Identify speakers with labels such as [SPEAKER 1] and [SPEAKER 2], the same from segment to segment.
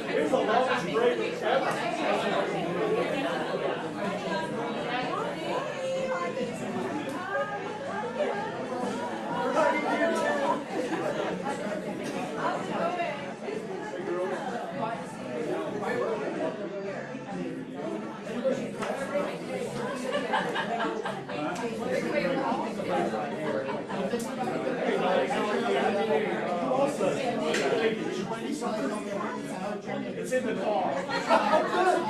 [SPEAKER 1] Here's the longest break ever. It's in the car.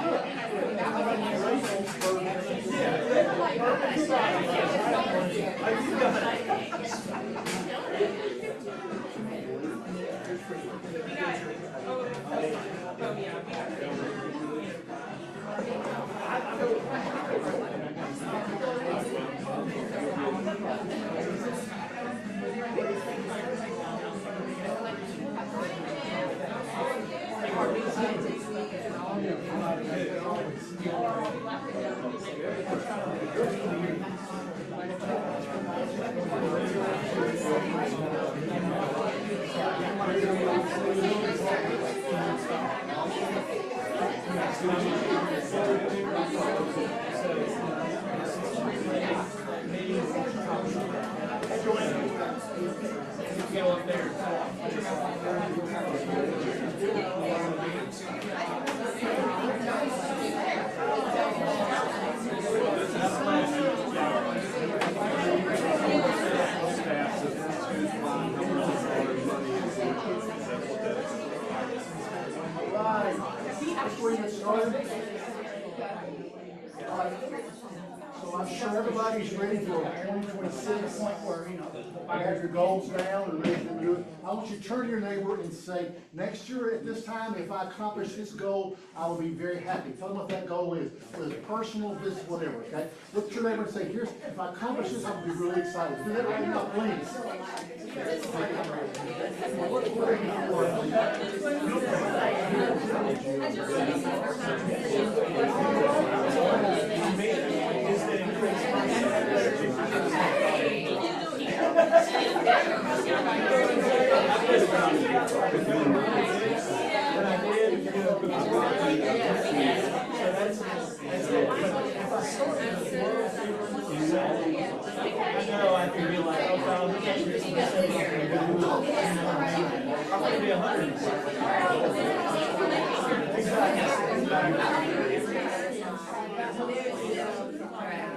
[SPEAKER 1] So I'm sure everybody's ready for 2026. I have your goals down and ready to do it. I want you to turn to your neighbor and say, next year at this time, if I accomplish this goal, I will be very happy. Tell them what that goal is. Whether it's personal, business, whatever, okay? Look at your neighbor and say, here's, if I accomplish this, I'll be really excited. Do that right now, please. I know I can be like, oh, God, I'm going to be 100.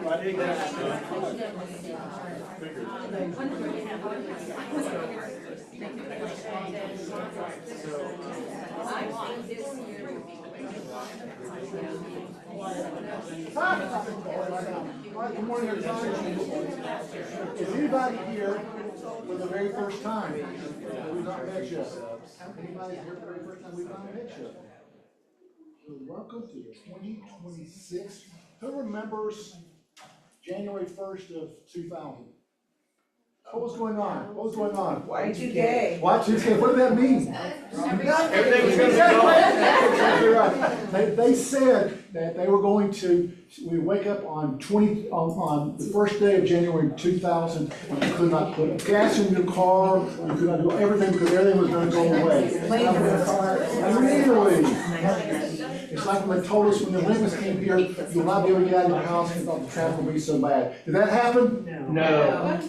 [SPEAKER 1] I did that. All right, good morning, everybody. Is anybody here for the very first time? We've not met yet. Anybody here for the very first time? We've not met yet. So welcome to the 2026. Who remembers January 1st of 2000? What was going on? What was going on?
[SPEAKER 2] Y2K.
[SPEAKER 1] Y2K, what did that mean?
[SPEAKER 2] Everything was gonna
[SPEAKER 1] go. They said that they were going to, we wake up on the first day of January 2000, and you could not put gas in your car, you could not do everything because everything was gonna go away. Really? It's like when they told us when the Olympics came here, you'll not be able to get out of your house and thought the traffic would be so bad. Did that happen?
[SPEAKER 2] No.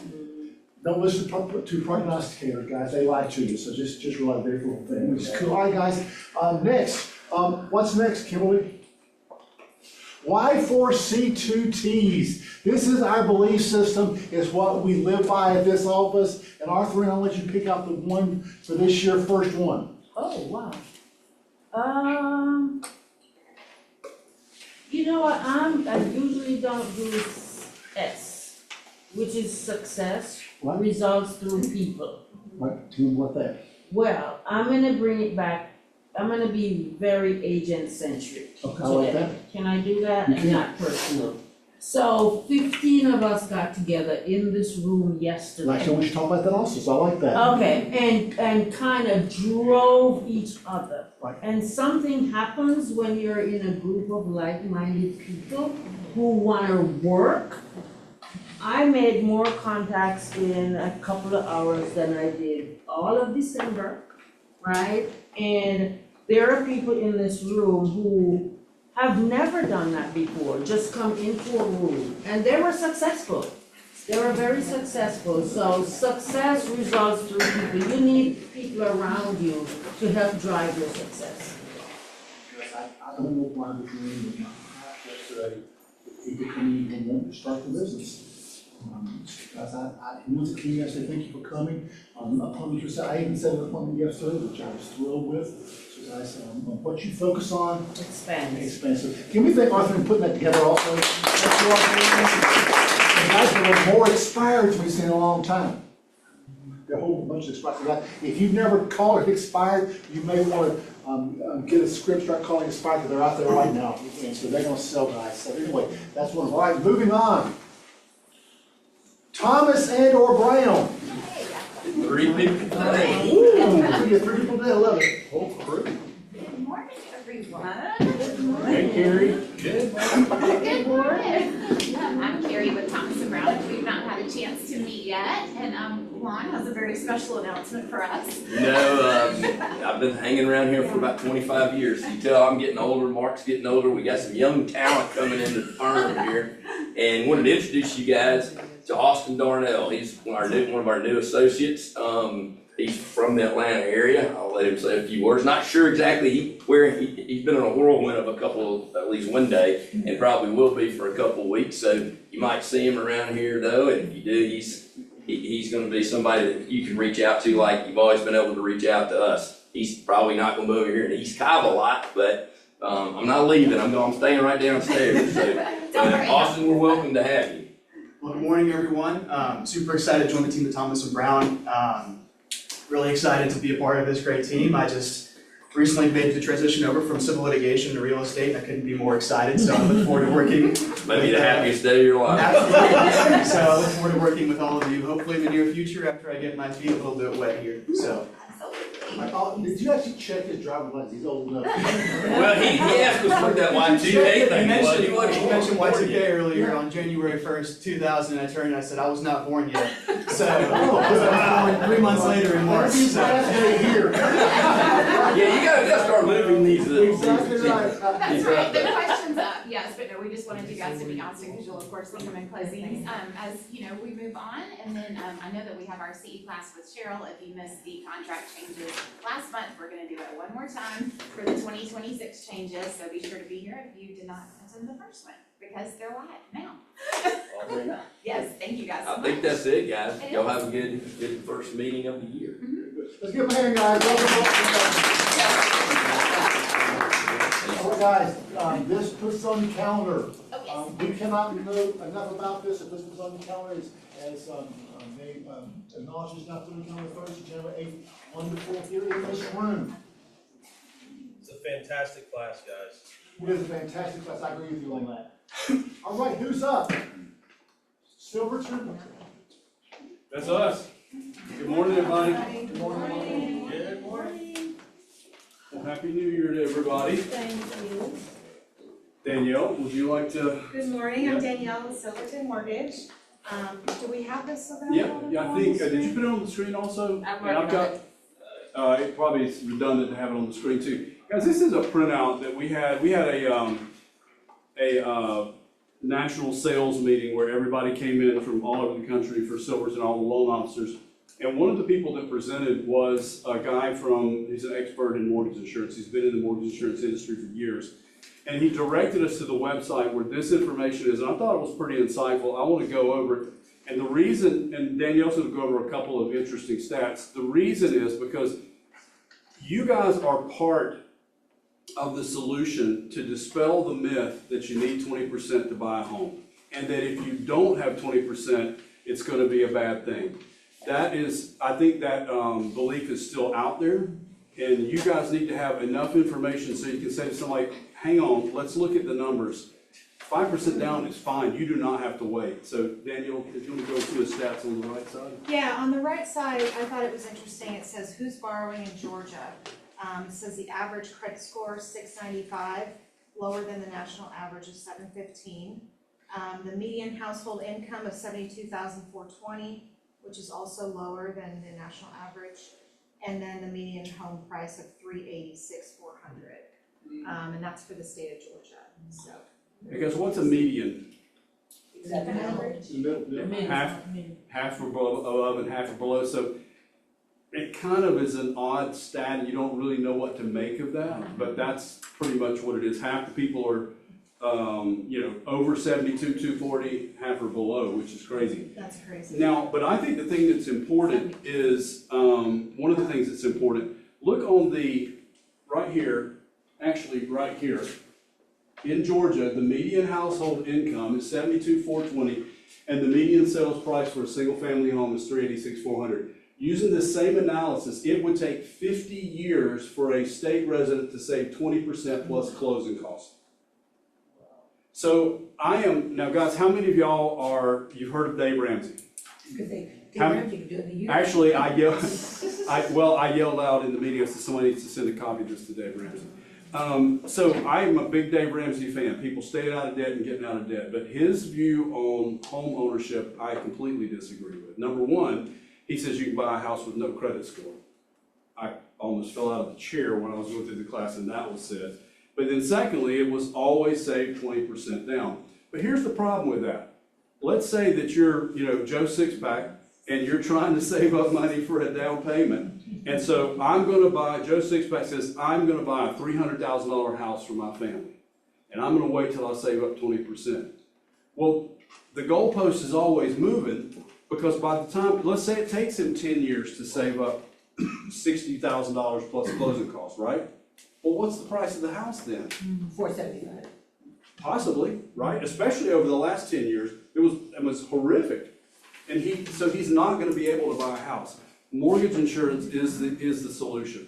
[SPEAKER 1] Don't listen to prognosticators, guys. They lie to you. So just realize very cool thing. Which is cool. All right, guys. Next, what's next, Kimberly? Y4C2Ts. This is our belief system. It's what we live by at this office. And Arthur, I'll let you pick out the one for this year, first one.
[SPEAKER 3] Oh, wow. You know what, I usually don't do S, which is success,
[SPEAKER 1] What?
[SPEAKER 3] results through people.
[SPEAKER 1] What? Tell me what that.
[SPEAKER 3] Well, I'm gonna bring it back, I'm gonna be very agent-centric
[SPEAKER 1] Okay, I like
[SPEAKER 3] today.
[SPEAKER 1] that.
[SPEAKER 3] Can I do that?
[SPEAKER 1] You
[SPEAKER 3] And
[SPEAKER 1] can.
[SPEAKER 3] not personal. So 15 of us got together in this room yesterday.
[SPEAKER 1] Actually, we should talk about that also, so I like that.
[SPEAKER 3] Okay, and kind of drove each other.
[SPEAKER 1] Right.
[SPEAKER 3] And something happens when you're in a group of like-minded people who want to work I made more contacts in a couple of hours than I did all of December, right? And there are people in this room who have never done that before, just come into a room, and they were successful. They were very successful, so success results through people. You need people around you to help drive your success.
[SPEAKER 1] I don't know why the community was not yesterday, people coming and wanting to start the business. Guys, I went to the community, I said, thank you for coming. Upon your side, I even said it upon the yesterday, which I was thrilled with. So guys, what you focus on,
[SPEAKER 3] Expand.
[SPEAKER 1] expensive. Can we thank Arthur for putting that together also? Thank you, Arthur. And guys, there were more expireds we've seen in a long time. There are a whole bunch of expired. If you've never called it expired, you may want to get a script, start calling expired, because they're out there right now. And so they're going to sell, guys. So anyway, that's one of them. All right, moving on. Thomas and or Brown.
[SPEAKER 4] 3 people today.
[SPEAKER 1] Ooh, we get 3 people today, I love it. Whole crew.
[SPEAKER 5] Good morning, everyone.
[SPEAKER 1] Hey, Carrie.
[SPEAKER 5] Good morning. I'm Carrie with Thomas and Brown. We've not had a chance to meet yet, and Juan has a very special announcement for us.
[SPEAKER 4] I've been hanging around here for about 25 years. You tell I'm getting older, Mark's getting older. We got some young talent coming into the firm here. And wanted to introduce you guys to Austin Darnell. He's one of our new associates. He's from the Atlanta area. I'll let him say a few words. Not sure exactly where he's been on a whirlwind of at least one day, and probably will be for a couple of weeks. So you might see him around here though, and if you do, he's going to be somebody that you can reach out to like you've always been able to reach out to us. He's probably not going to be over here in East Cobb a lot, but I'm not leaving. I'm staying right downstairs. So Austin, we're welcome to have you.
[SPEAKER 6] Well, good morning, everyone. Super excited to join the team at Thomas and Brown. Really excited to be a part of this great team. I just recently made the transition over from civil litigation to real estate, and I couldn't be more excited. So I look forward to working.
[SPEAKER 4] Maybe the happiest day of your life.
[SPEAKER 6] Absolutely. So I look forward to working with all of you, hopefully in the near future after I get my feet a little bit wet here. So.
[SPEAKER 1] Did you actually check his driver's license? He's old enough.
[SPEAKER 4] Well, he asked us for that Y2K thing.
[SPEAKER 6] He mentioned Y2K earlier on January 1st, 2000. I turned and I said I was not born yet. So I was born 3 months later in March.
[SPEAKER 1] His last day here.
[SPEAKER 4] Yeah, you gotta start moving these.
[SPEAKER 1] Exactly right.
[SPEAKER 5] That's right, the question's up, yes, but no, we just wanted you guys to meet Austin, because you'll of course see him in closings, as, you know, we move on, and then, I know that we have our CE class with Cheryl. If you missed the contract changes last month, we're gonna do it one more time for the 2026 changes, so be sure to be here if you did not attend the first one, because they're live now. Yes, thank you guys so
[SPEAKER 4] I
[SPEAKER 5] much.
[SPEAKER 4] think that's it, guys. Y'all have a good first meeting of the year.
[SPEAKER 1] Let's give him a hand, guys. All right, guys, this puts on the calendar.
[SPEAKER 5] Oh, yes.
[SPEAKER 1] We cannot know enough about this. If this was on the calendar, as they acknowledge it's not put on the calendar first, January 8th, wonderful here in this room.
[SPEAKER 7] It's a fantastic class, guys.
[SPEAKER 1] It is a fantastic class. I agree with you on that. All right, who's up? Silverton.
[SPEAKER 7] That's us. Good morning, everybody.
[SPEAKER 1] Good morning.
[SPEAKER 7] Good morning. Well, Happy New Year to everybody.
[SPEAKER 3] Thank you.
[SPEAKER 7] Danielle, would you like to?
[SPEAKER 8] Good morning, I'm Danielle with Silverton Mortgage. Do we have this available?
[SPEAKER 7] Yeah, I think, did you put it on the screen also?
[SPEAKER 8] I'm
[SPEAKER 7] And I've
[SPEAKER 8] working
[SPEAKER 7] got, it probably is redundant to have it on the screen too. Guys, this is a printout that we had a national sales meeting where everybody came in from all over the country for Silverton, all the loan officers. And one of the people that presented was a guy he's an expert in mortgage insurance. He's been in the mortgage insurance industry for years. And he directed us to the website where this information is, and I thought it was pretty insightful. I want to go over it. And the reason, and Danielle's going to go over a couple of interesting stats. The reason is because you guys are part of the solution to dispel the myth that you need 20% to buy a home. And that if you don't have 20%, it's going to be a bad thing. That is, I think that belief is still out there. And you guys need to have enough information so you can say to somebody, hang on, let's look at the numbers. 5% down is fine, you do not have to wait. So Daniel, if you want to go through the stats on the right side.
[SPEAKER 8] Yeah, on the right side, I thought it was interesting, it says who's borrowing in Georgia. It says the average credit score is 695, lower than the national average of 715. The median household income of 72,420, which is also lower than the national average. And then the median home price of 386,400. And that's for the state of Georgia, so.
[SPEAKER 7] Because what's a median?
[SPEAKER 2] Is that an average?
[SPEAKER 7] Half for above and half for below, so it kind of is an odd stat, and you don't really know what to make of that, but that's pretty much what it is. Half the people are, over 72,240, half are below, which is crazy.
[SPEAKER 8] That's crazy.
[SPEAKER 7] Now, but I think the thing that's important is, one of the things that's important, look on the, right here, actually right here. In Georgia, the median household income is 72,420, and the median sales price for a single-family home is 386,400. Using the same analysis, it would take 50 years for a state resident to save 20% plus closing costs. So now guys, how many of y'all you've heard of Dave Ramsey?
[SPEAKER 2] Because Dave
[SPEAKER 7] How-
[SPEAKER 2] Ramsey can do it in a year.
[SPEAKER 7] Actually, I yelled out in the meeting, I said, somebody needs to send a copy of this to Dave Ramsey. So I am a big Dave Ramsey fan, people staying out of debt and getting out of debt, but his view on home ownership, I completely disagree with. Number one, he says you can buy a house with no credit score. I almost fell out of the chair when I was going through the class and that was said. But then secondly, it was always save 20% down. But here's the problem with that. Let's say that you're, Joe Sixpack, and you're trying to save up money for a down payment. And so Joe Sixpack says, I'm gonna buy a $300,000 house for my family. And I'm gonna wait till I save up 20%. Well, the goalpost is always moving, because by the time, let's say it takes him 10 years to save up $60,000 plus closing costs, right? Well, what's the price of the house then?
[SPEAKER 2] $475.
[SPEAKER 7] Possibly, right? Especially over the last 10 years, it was horrific. And he's not gonna be able to buy a house. Mortgage insurance is the solution.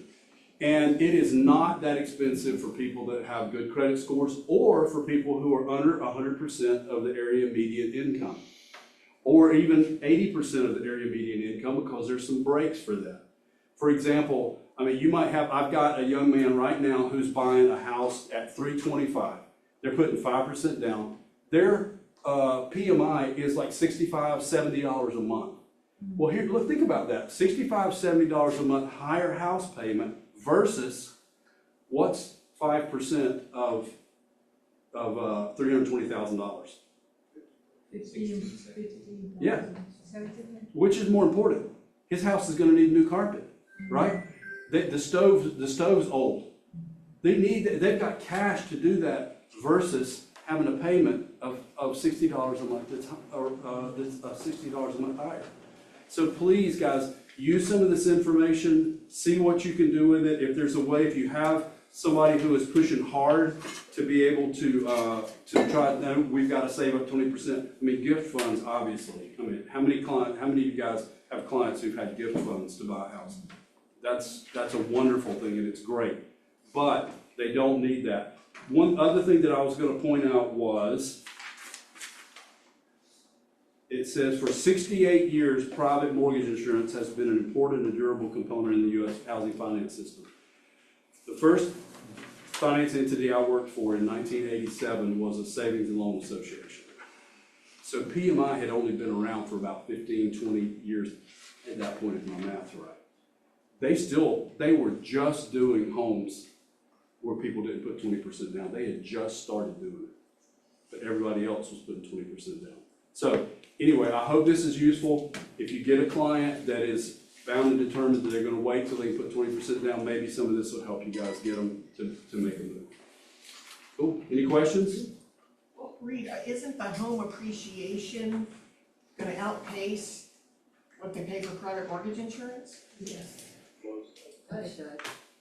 [SPEAKER 7] And it is not that expensive for people that have good credit scores, or for people who are under 100% of the area median income, or even 80% of the area median income, because there's some breaks for that. For example, I've got a young man right now who's buying a house at 325. They're putting 5% down. Their PMI is like $65, $70 a month. Well, think about that. $65, $70 a month higher house payment versus what's 5% of $320,000? Yeah. Which is more important? His house is gonna need new carpet, right? The stove's old. They've got cash to do that versus having a payment of $60 a month, that's $60 a month higher. So please, guys, use some of this information, see what you can do with it. If there's a way, if you have somebody who is pushing hard to be able to try, no, we've got to save up 20%. Gift funds, obviously. How many of you guys have clients who've had gift funds to buy a house? That's a wonderful thing, and it's great. But they don't need that. One other thing that I was going to point out was, it says for 68 years, private mortgage insurance has been an important and durable component in the U.S. housing finance system. The first finance entity I worked for in 1987 was a savings and loan association. So PMI had only been around for about 15, 20 years at that point, if my math's right. They were just doing homes where people didn't put 20% down. They had just started doing it, but everybody else was putting 20% down. So anyway, I hope this is useful. If you get a client that is bound and determined that they're gonna wait till they can put 20% down, maybe some of this will help you guys get them to make a move. Cool, any questions?
[SPEAKER 9] Well, Reed, isn't the home appreciation gonna outpace what they pay for private mortgage insurance?
[SPEAKER 2] Yes.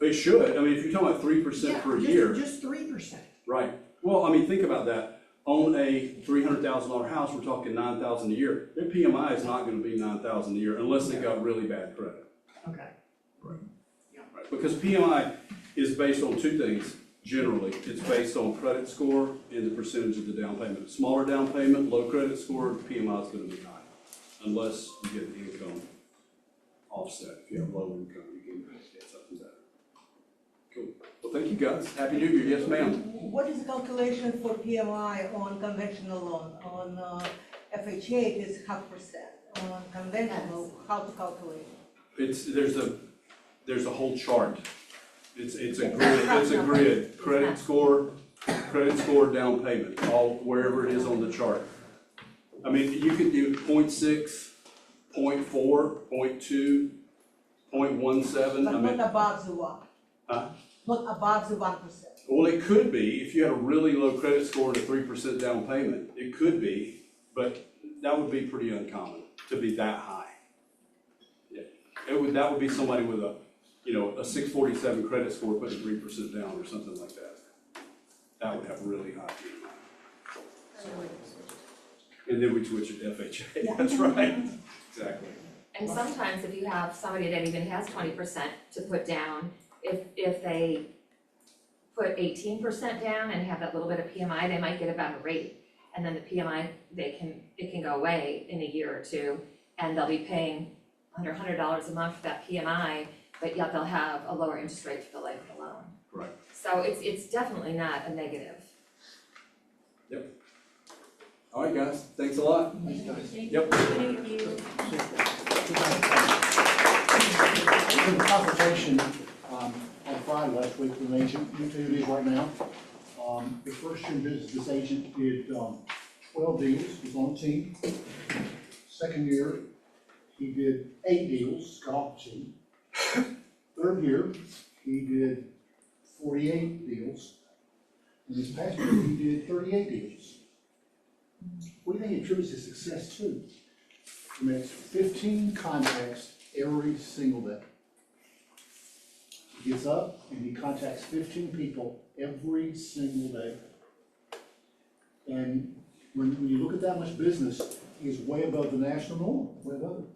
[SPEAKER 7] It should. If you're talking about 3% per year.
[SPEAKER 9] Just 3%.
[SPEAKER 7] Right. Well, think about that. On a $300,000 house, we're talking $9,000 a year. Their PMI is not going to be $9,000 a year unless they got really bad credit.
[SPEAKER 9] Okay.
[SPEAKER 7] Right. Because PMI is based on two things. Generally, it's based on credit score and the percentage of the down payment. Smaller down payment, low credit score, PMI is going to be high, unless you get the income offset. If you have low income, you can get something better. Cool. Well, thank you guys. Happy New Year. Yes, ma'am.
[SPEAKER 10] What is the calculation for PMI on conventional loan? On FHA, it is 0.5%. On conventional, how to calculate?
[SPEAKER 7] There's a whole chart. It's a grid, credit score, down payment, all wherever it is on the chart. I mean, you could do 0.6, 0.4, 0.2, 0.17, I
[SPEAKER 10] But
[SPEAKER 7] mean.
[SPEAKER 10] not above the 1.
[SPEAKER 7] Huh?
[SPEAKER 10] Not above the 1%.
[SPEAKER 7] Well, it could be, if you had a really low credit score and a 3% down payment, it could be, but that would be pretty uncommon to be that high. Yeah, that would be somebody with a 647 credit score putting 3% down or something like that. That would have really high PMI. And then we switch it to FHA, that's right, exactly.
[SPEAKER 11] And sometimes if you have somebody that even has 20% to put down, if they put 18% down and have that little bit of PMI, they might get a better rate. And then the PMI, it can go away in a year or two, and they'll be paying under $100 a month for that PMI, but yet they'll have a lower interest rate for the life of the loan.
[SPEAKER 7] Right.
[SPEAKER 11] So it's definitely not a negative.
[SPEAKER 7] All right, guys, thanks a lot. Yep.
[SPEAKER 5] Thank you.
[SPEAKER 1] In consultation, on Friday last week with an agent, you tell you these right now. The first year in business, this agent did 12 deals, he was on the team. Second year, he did 8 deals, got off the team. Third year, he did 48 deals. And this past year, he did 38 deals. What do you think attributes to success to? He makes 15 contacts every single day. He gets up and he contacts 15 people every single day. And when you look at that much business, he's way above the national norm, way above it.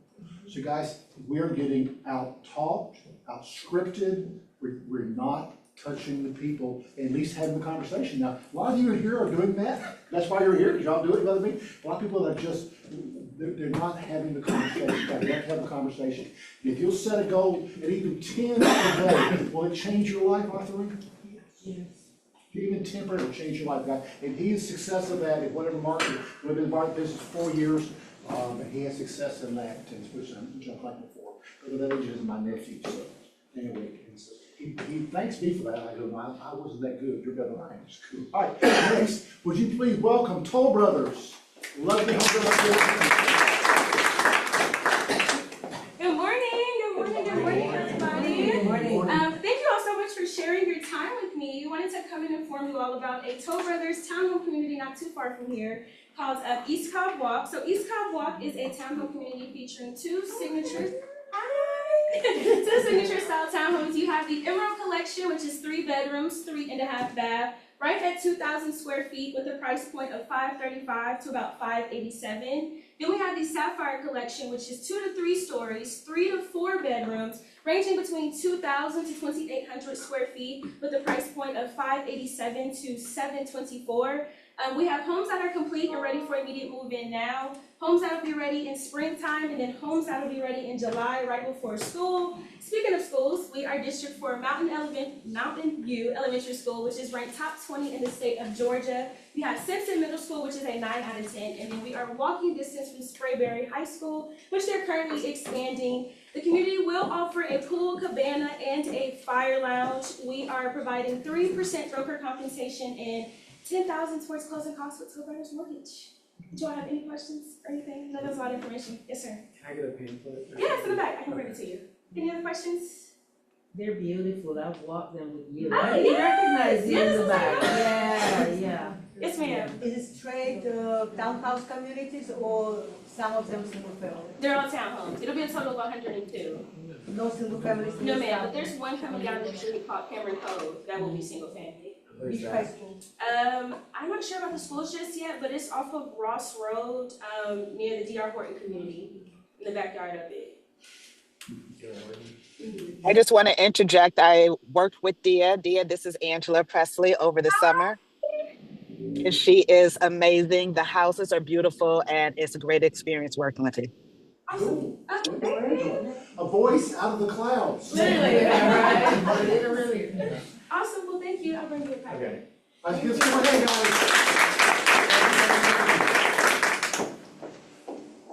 [SPEAKER 1] So guys, we're getting out-talked, out-scripted, we're not touching the people, at least having the conversation. Now, a lot of you here are doing that, that's why you're here, because y'all do it, you other me. A lot of people that are just, they're not having the conversation, you have to have a conversation. If you'll set a goal at even 10 a day, will it change your life, Arthur? Yes. Even 10 will change your life, guys. And he has success in that, in whatever market, we've been in the business 4 years, and he has success in that, which I'm thankful for. But that is my nephew, so anyway, so he thanks me for that. I go, I wasn't that good, you're better than I am. It's cool. All right, next, would you please welcome Toll Brothers. Love to have
[SPEAKER 12] Good morning, everybody.
[SPEAKER 2] Good morning.
[SPEAKER 12] Thank you all so much for sharing your time with me. We wanted to come and inform you all about a Toll Brothers townhome community not too far from here called East Cobb Walk. So East Cobb Walk is a townhome community featuring two signature style townhomes. You have the Emerald Collection, which is 3 bedrooms, 3.5 baths, right at 2,000 square feet with a price point of $535 to about $587. Then we have the Sapphire Collection, which is 2 to 3 stories, 3 to 4 bedrooms, ranging between 2,000 to 2,800 square feet with a price point of $587 to $724. We have homes that are complete and ready for immediate move-in now, homes that will be ready in springtime, and then homes that will be ready in July, right before school. Speaking of schools, we are district for Mountain View Elementary School, which is ranked top 20 in the state of Georgia. We have Simpson Middle School, which is a 9 out of 10, and then we are walking distance from Sprayberry High School, which they're currently expanding. The community will offer a pool, cabana, and a fire lounge. We are providing 3% broker compensation and $10,000 towards closing costs with Toll Brothers Mortgage. Do y'all have any questions or anything? That is a lot of information. Yes, sir.
[SPEAKER 13] Can I get a pamphlet?
[SPEAKER 12] Yeah, it's in the back. I can bring it to you. Any other questions?
[SPEAKER 3] They're beautiful, I've walked them with you.
[SPEAKER 12] Oh,
[SPEAKER 3] I
[SPEAKER 12] yes.
[SPEAKER 3] recognize you
[SPEAKER 12] Yes,
[SPEAKER 3] in the
[SPEAKER 12] it's
[SPEAKER 3] back,
[SPEAKER 12] like-
[SPEAKER 3] yeah.
[SPEAKER 12] Yes, ma'am.
[SPEAKER 10] Is it straight townhouse communities or some of them single family?
[SPEAKER 12] They're all townhomes. It'll be a total of 102.
[SPEAKER 10] No single families? in
[SPEAKER 12] No,
[SPEAKER 10] this
[SPEAKER 12] ma'am,
[SPEAKER 10] town?
[SPEAKER 12] but there's one coming down the street called Cameron Cove. That will be single family.
[SPEAKER 10] Which high school?
[SPEAKER 12] I'm not sure about the schools just yet, but it's off of Ross Road, near the D.R. Horton community, in the backyard of it.
[SPEAKER 14] I just want to interject. I worked with Dia. Dia, this is Angela Presley over the summer. And she is amazing. The houses are beautiful and it's a great experience working with you.
[SPEAKER 12] Awesome.
[SPEAKER 1] A voice out of the clouds.
[SPEAKER 12] Literally,
[SPEAKER 3] Right.
[SPEAKER 12] Awesome. thank you, I'll bring you a packet.
[SPEAKER 1] Okay. Let's get some ahead, guys.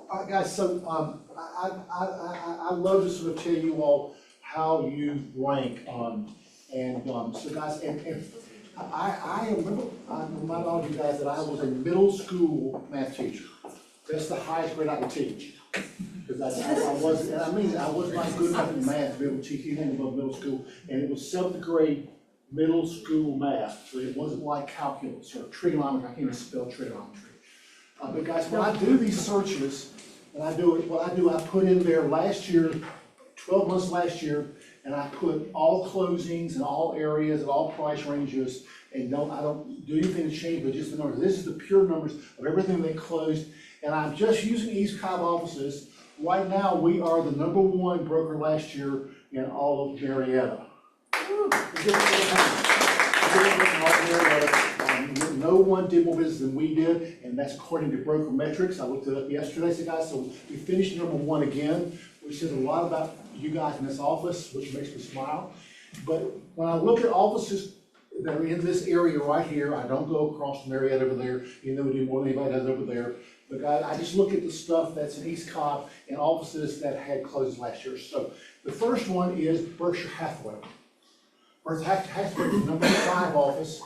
[SPEAKER 1] All right, guys, so, I love to sort of tell you all how you rank, so guys, and I remind all of you guys that I was a middle school math teacher. That's the highest grade I could teach. Because I was, and I mean, I was not good enough in math to be able to teach anything above middle school, and it was 7th grade middle school math, so it wasn't like calculus or trigonometry. I can't even spell trigonometry. But guys, when I do these searches, and I put in there last year, 12 months last year, and I put all closings and all areas and all price ranges, and I don't do anything to change, but just the numbers. This is the pure numbers of everything they closed, and I'm just using East Cobb offices. Right now, we are the #1 broker last year in all of Marietta. No one did more business than we did, and that's according to Broker Metrics. I looked it up yesterday, so guys, so we finished #1 again, which says a lot about you guys in this office, which makes me smile. But when I look at offices that are in this area right here, I don't go across Marietta over there, even though we do more than anybody does over there. But guys, I just look at the stuff that's in East Cobb and offices that had closed last year. So the first one is Berkshire Hathaway. Berkshire Hathaway was #5 office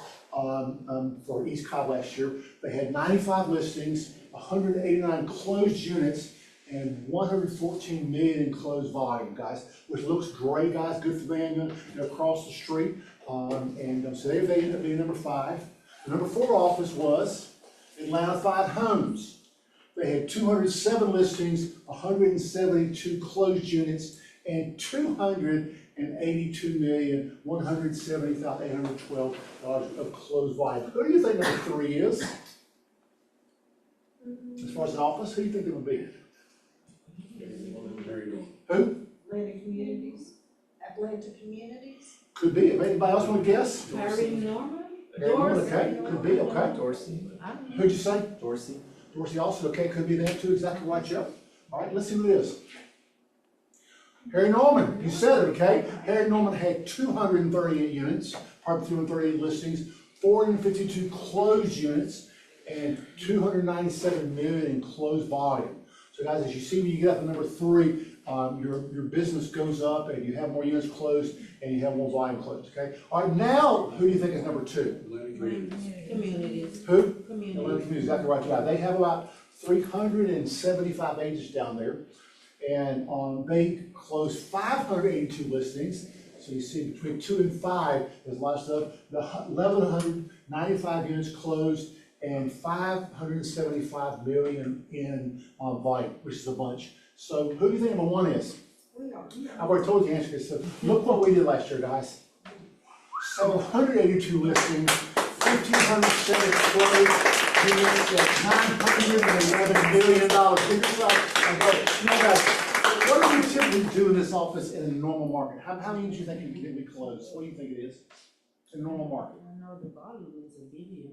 [SPEAKER 1] for East Cobb last year. They had 95 listings, 189 closed units, and 114 million in closed volume, guys, which looks great, guys. Good for them. They're across the street, so they ended up being #5. The #4 office was Atlanta 5 Homes. They had 207 listings, 172 closed units, and $282,170,812 of closed volume. Who do you think #3 is? As far as an office, who do you think it would be? Who?
[SPEAKER 10] Atlanta Communities. Atlanta Communities.
[SPEAKER 1] Could be. Anybody else want to guess?
[SPEAKER 3] Harry Norman?
[SPEAKER 1] Harry Norman, okay, could be, okay.
[SPEAKER 13] Dorsey.
[SPEAKER 1] Who'd you say?
[SPEAKER 13] Dorsey.
[SPEAKER 1] Dorsey also, okay, could be them too, exactly right, Jeff. All right, let's see who it is. Harry Norman, you said it, okay? Harry Norman had 238 units, part 238 listings, 452 closed units, and 297 million in closed volume. So guys, as you see when you get up to #3, your business goes up and you have more units closed and you have more volume closed, okay? All right, now, who do you think is #2?
[SPEAKER 3] Communities.
[SPEAKER 1] Who?
[SPEAKER 3] Communities.
[SPEAKER 1] Atlanta Communities, exactly right, yeah. They have about 375 agents down there. And they closed 582 listings. So you see between 2 and 5, there's a lot of stuff. The 1,195 units closed and 575 million in volume, which is a bunch. So who do you think #1 is? I've already told you the answer. So look what we did last year, guys. 782 listings, 1,507 closed units at $911 million. Give yourself a break. Now guys, what do we typically do in this office in a normal market? How many do you think we close? What do you think it is? In a normal market?
[SPEAKER 3] I know the volume is a billion.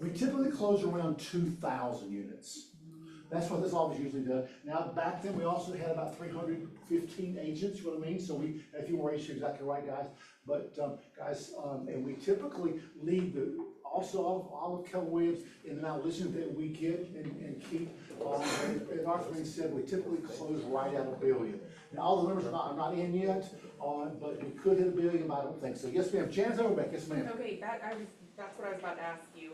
[SPEAKER 1] We typically close around 2,000 units. That's what this office usually does. Now, back then, we also had about 315 agents, you know what I mean? So we had a few more agents, you're exactly right, guys. But, and we typically lead also all of Keller Williams in the amount of listings that we get and keep. As Arthur Lane said, we typically close right at $1 billion. Now, all the numbers are not in yet, but we could hit $1 billion, but I don't think so. Yes, ma'am. Janice Overbeck, yes, ma'am.
[SPEAKER 15] Okay, that's what I was about to ask you.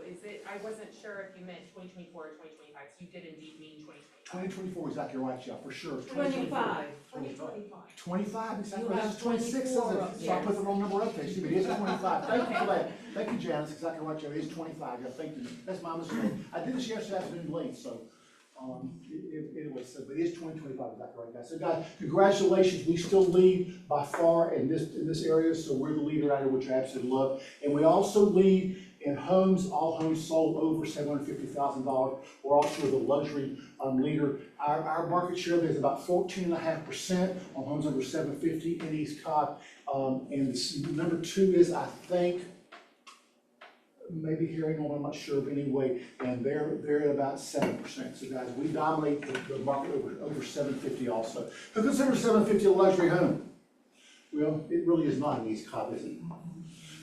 [SPEAKER 15] I wasn't sure if you meant 2024 or 2025, so you did indeed mean 2025.
[SPEAKER 1] 2024 is exactly right, yeah, for sure.
[SPEAKER 3] 25.
[SPEAKER 1] 25, exactly.
[SPEAKER 3] You
[SPEAKER 1] This
[SPEAKER 3] have
[SPEAKER 1] is 26, isn't
[SPEAKER 3] 24
[SPEAKER 1] it?
[SPEAKER 3] up
[SPEAKER 1] So I
[SPEAKER 3] there.
[SPEAKER 1] put the wrong number up there. See, but it is 25. Thank you for that. Thank you, Janice. Exactly right, Joe. It is 25. Yeah, thank you. That's my mistake. I did this yesterday afternoon late, so, anyway, so, but it is 2025, exactly right, guys. So, guys, congratulations. We still lead by far in this area, so we're the leader out here, which I absolutely love. And we also lead in homes, all homes sold over $750,000. We're also the luxury leader. Our market share there is about 14.5% on homes over 750 in East Cobb. And #2 is, I think, maybe Harry Norman, I'm not sure, but anyway, and they're at about 7%. So guys, we dominate the market over 750 also. Who considers 750 a luxury home? Well, it really is not an East Cobb, is it?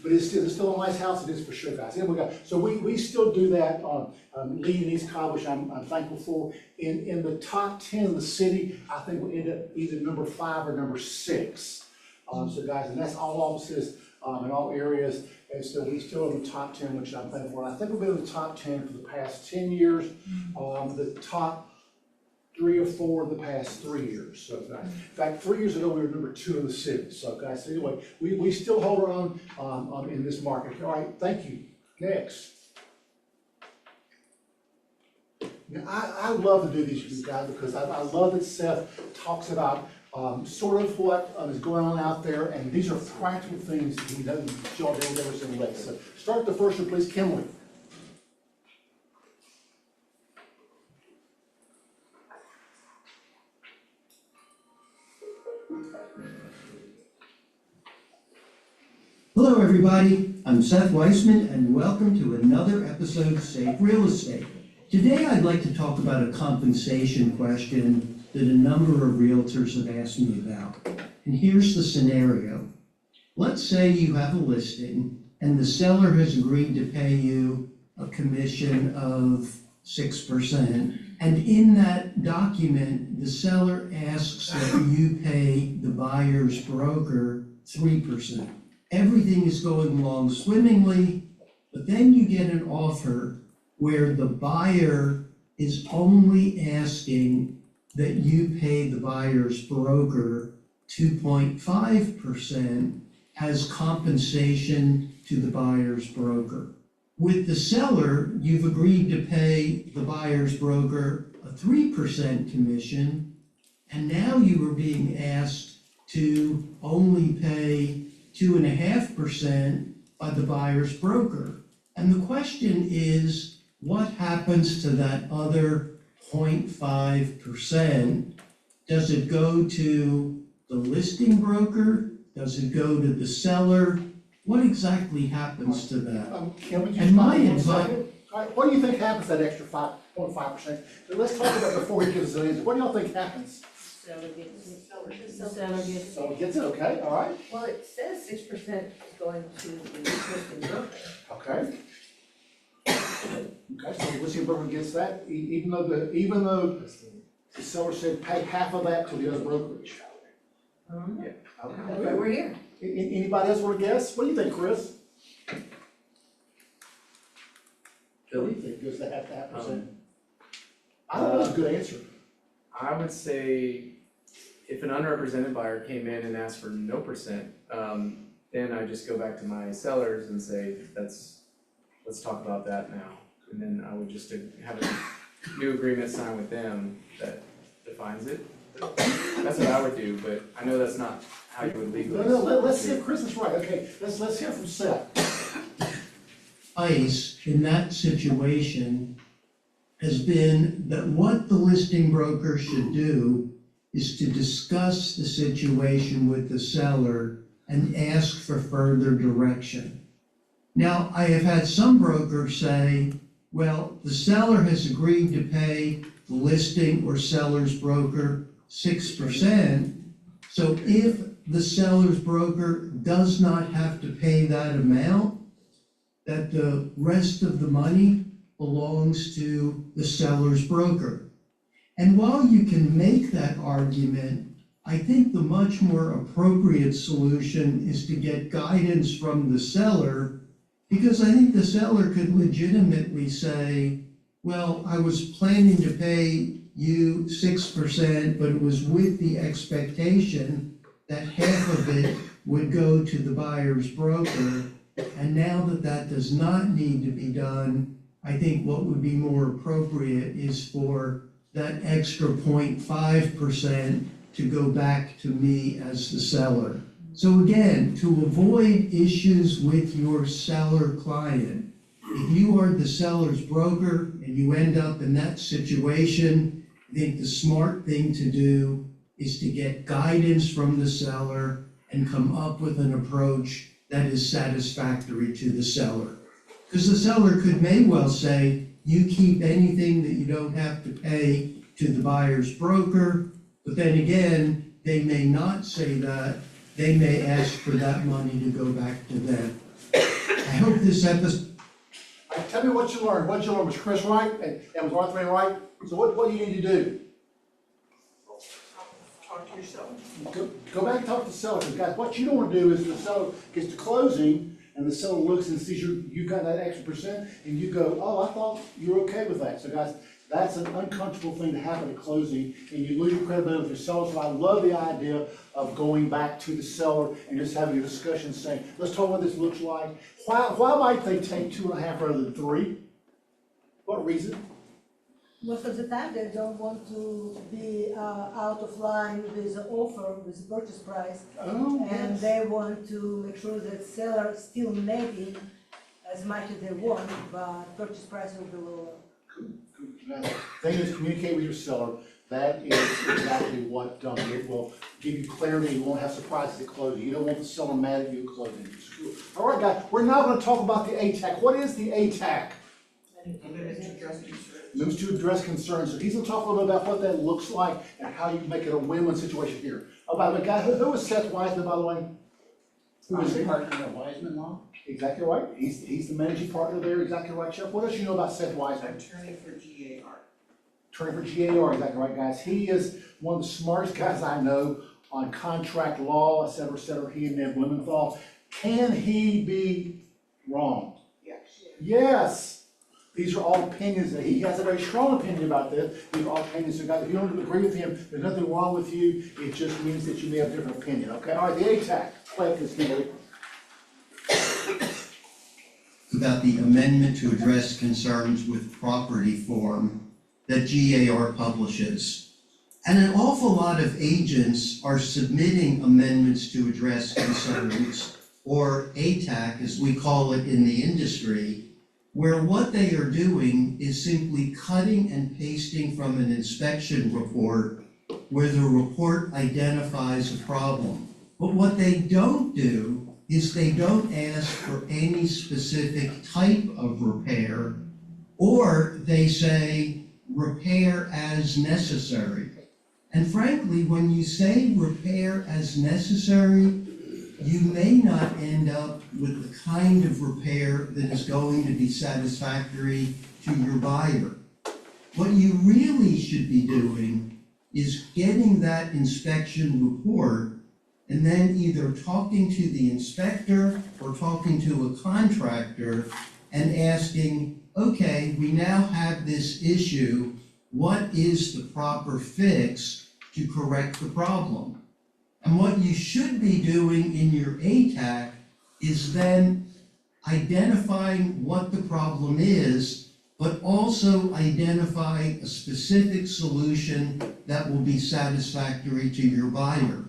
[SPEAKER 1] But it's still a nice house, it is for sure, guys. And so we still do that, lead in East Cobb, which I'm thankful for. In the top 10 of the city, I think we end up either number 5 or number 6. So guys, and that's all offices, in all areas. And so we still in the top 10, which I'm thankful for. And I think we've been in the top 10 for the past 10 years. The top 3 or 4 of the past 3 years. So in fact, 3 years ago, we were number 2 in the city. So guys, so anyway, we still hold our own in this market. All right, thank you. Next. Now, I love to do these with you guys because I love that Seth talks about sort of what is going on out there, and these are practical things that he doesn't show up every single day. So start the first one, please, Kimberly.
[SPEAKER 13] Hello, everybody. I'm Seth Weissman, and welcome to another episode of Safe Real Estate. Today, I'd like to talk about a compensation question that a number of realtors have asked me about. And here's the scenario. Let's say you have a listing, and the seller has agreed to pay you a commission of 6%. And in that document, the seller asks that you pay the buyer's broker 3%. Everything is going along swimmingly, but then you get an offer where the buyer is only asking that you pay the buyer's broker 2.5% as compensation to the buyer's broker. With the seller, you've agreed to pay the buyer's broker a 3% commission, and now you are being asked to only pay 2.5% by the buyer's broker. And the question is, what happens to that other 0.5%? Does it go to the listing broker? Does it go to the seller? What exactly happens to that?
[SPEAKER 1] Can we just
[SPEAKER 13] And my
[SPEAKER 1] one
[SPEAKER 13] advice-
[SPEAKER 1] second? All right, what do you think happens to that extra 5.5%? Let's talk about it before he gives us an answer. What do y'all think happens?
[SPEAKER 3] Seller gets it.
[SPEAKER 1] So he gets it, okay, all right,
[SPEAKER 2] Well, it says 6% is going to the listing broker.
[SPEAKER 1] okay. Okay, so the listing broker gets that, even though the seller said pay half of that to the other brokerage. Yeah.
[SPEAKER 2] That's why we're here.
[SPEAKER 1] Anybody else want to guess? What do you think, Chris? What do you think, goes to half percent? I don't know, that's a good answer.
[SPEAKER 16] I would say if an unrepresented buyer came in and asked for no percent, then I just go back to my sellers and say, let's talk about that now. And then I would just have a new agreement signed with them that defines it. That's what I would do, but I know that's not how you would legally.
[SPEAKER 1] No, let's see if Chris is right, okay, let's hear from Seth.
[SPEAKER 13] Advice in that situation has been that what the listing broker should do is to discuss the situation with the seller and ask for further direction. Now, I have had some brokers say, well, the seller has agreed to pay the listing or seller's broker 6%. So if the seller's broker does not have to pay that amount, that the rest of the money belongs to the seller's broker. And while you can make that argument, I think the much more appropriate solution is to get guidance from the seller, because I think the seller could legitimately say, well, I was planning to pay you 6%, but it was with the expectation that half of it would go to the buyer's broker. And now that that does not need to be done, I think what would be more appropriate is for that extra 0.5% to go back to me as the seller. So again, to avoid issues with your seller client, if you are the seller's broker and you end up in that situation, I think the smart thing to do is to get guidance from the seller and come up with an approach that is satisfactory to the seller. Because the seller may well say, you keep anything that you don't have to pay to the buyer's broker, but then again, they may not say that, they may ask for that money to go back to them. I hope this episode,
[SPEAKER 1] Tell me what you learned. What did you learn? Was Chris right? And was Arthur Ray right? So what do you need to do?
[SPEAKER 9] Talk to yourself.
[SPEAKER 1] Go back and talk to the seller, because guys, what you don't wanna do is the seller gets to closing, and the seller looks and sees you've got that extra percent, and you go, oh, I thought you were okay with that. So guys, that's an uncomfortable thing to happen at closing, and you lose your credibility with your seller. So I love the idea of going back to the seller and just having a discussion saying, let's talk what this looks like. Why might they take 2.5 rather than 3? What reason?
[SPEAKER 10] Most of the time, they don't want to be out of line with the offer, with the purchase price.
[SPEAKER 1] Oh,
[SPEAKER 10] And
[SPEAKER 1] yes.
[SPEAKER 10] they want to make sure that seller is still making as much as they want, but purchase price will be lower.
[SPEAKER 1] Thing is, communicate with your seller. That is exactly what it will give you clarity. You won't have surprises at closing. You don't want the seller mad at you at closing. All right, guys, we're now going to talk about the ATAC. What is the ATAC? Moves to address concerns. So he's going to talk a little bit about what that looks like and how you can make it a win-win situation here. Oh, by the way, guys, who is Seth Wiseman, by the way? Who is he?
[SPEAKER 17] Partner of Wiseman Law.
[SPEAKER 1] Exactly right. He's the managing partner there. Exactly right, Sheriff. What else you know about Seth Wiseman?
[SPEAKER 9] Attorney for GAR.
[SPEAKER 1] Attorney for GAR, exactly right, guys. He is one of the smartest guys I know on contract law, et cetera, et cetera. He and Ned Blumenthal. Can he be wrong?
[SPEAKER 9] Yes.
[SPEAKER 1] Yes. These are all opinions. He has a very strong opinion about this. These are all opinions. So guys, if you don't agree with him, there's nothing wrong with you. It just means that you may have a different opinion, okay? All right, the ATAC. Play this, Kimberly.
[SPEAKER 13] about the amendment to address concerns with property form that GAR publishes. And an awful lot of agents are submitting amendments to address concerns, or ATAC as we call it in the industry, where what they are doing is simply cutting and pasting from an inspection report where the report identifies a problem. But what they don't do is they don't ask for any specific type of repair, or they say repair as necessary. And frankly, when you say repair as necessary, you may not end up with the kind of repair that is going to be satisfactory to your buyer. What you really should be doing is getting that inspection report and then either talking to the inspector or talking to a contractor and asking, okay, we now have this issue, what is the proper fix to correct the problem? And what you should be doing in your ATAC is then identifying what the problem is, but also identifying a specific solution that will be satisfactory to your buyer.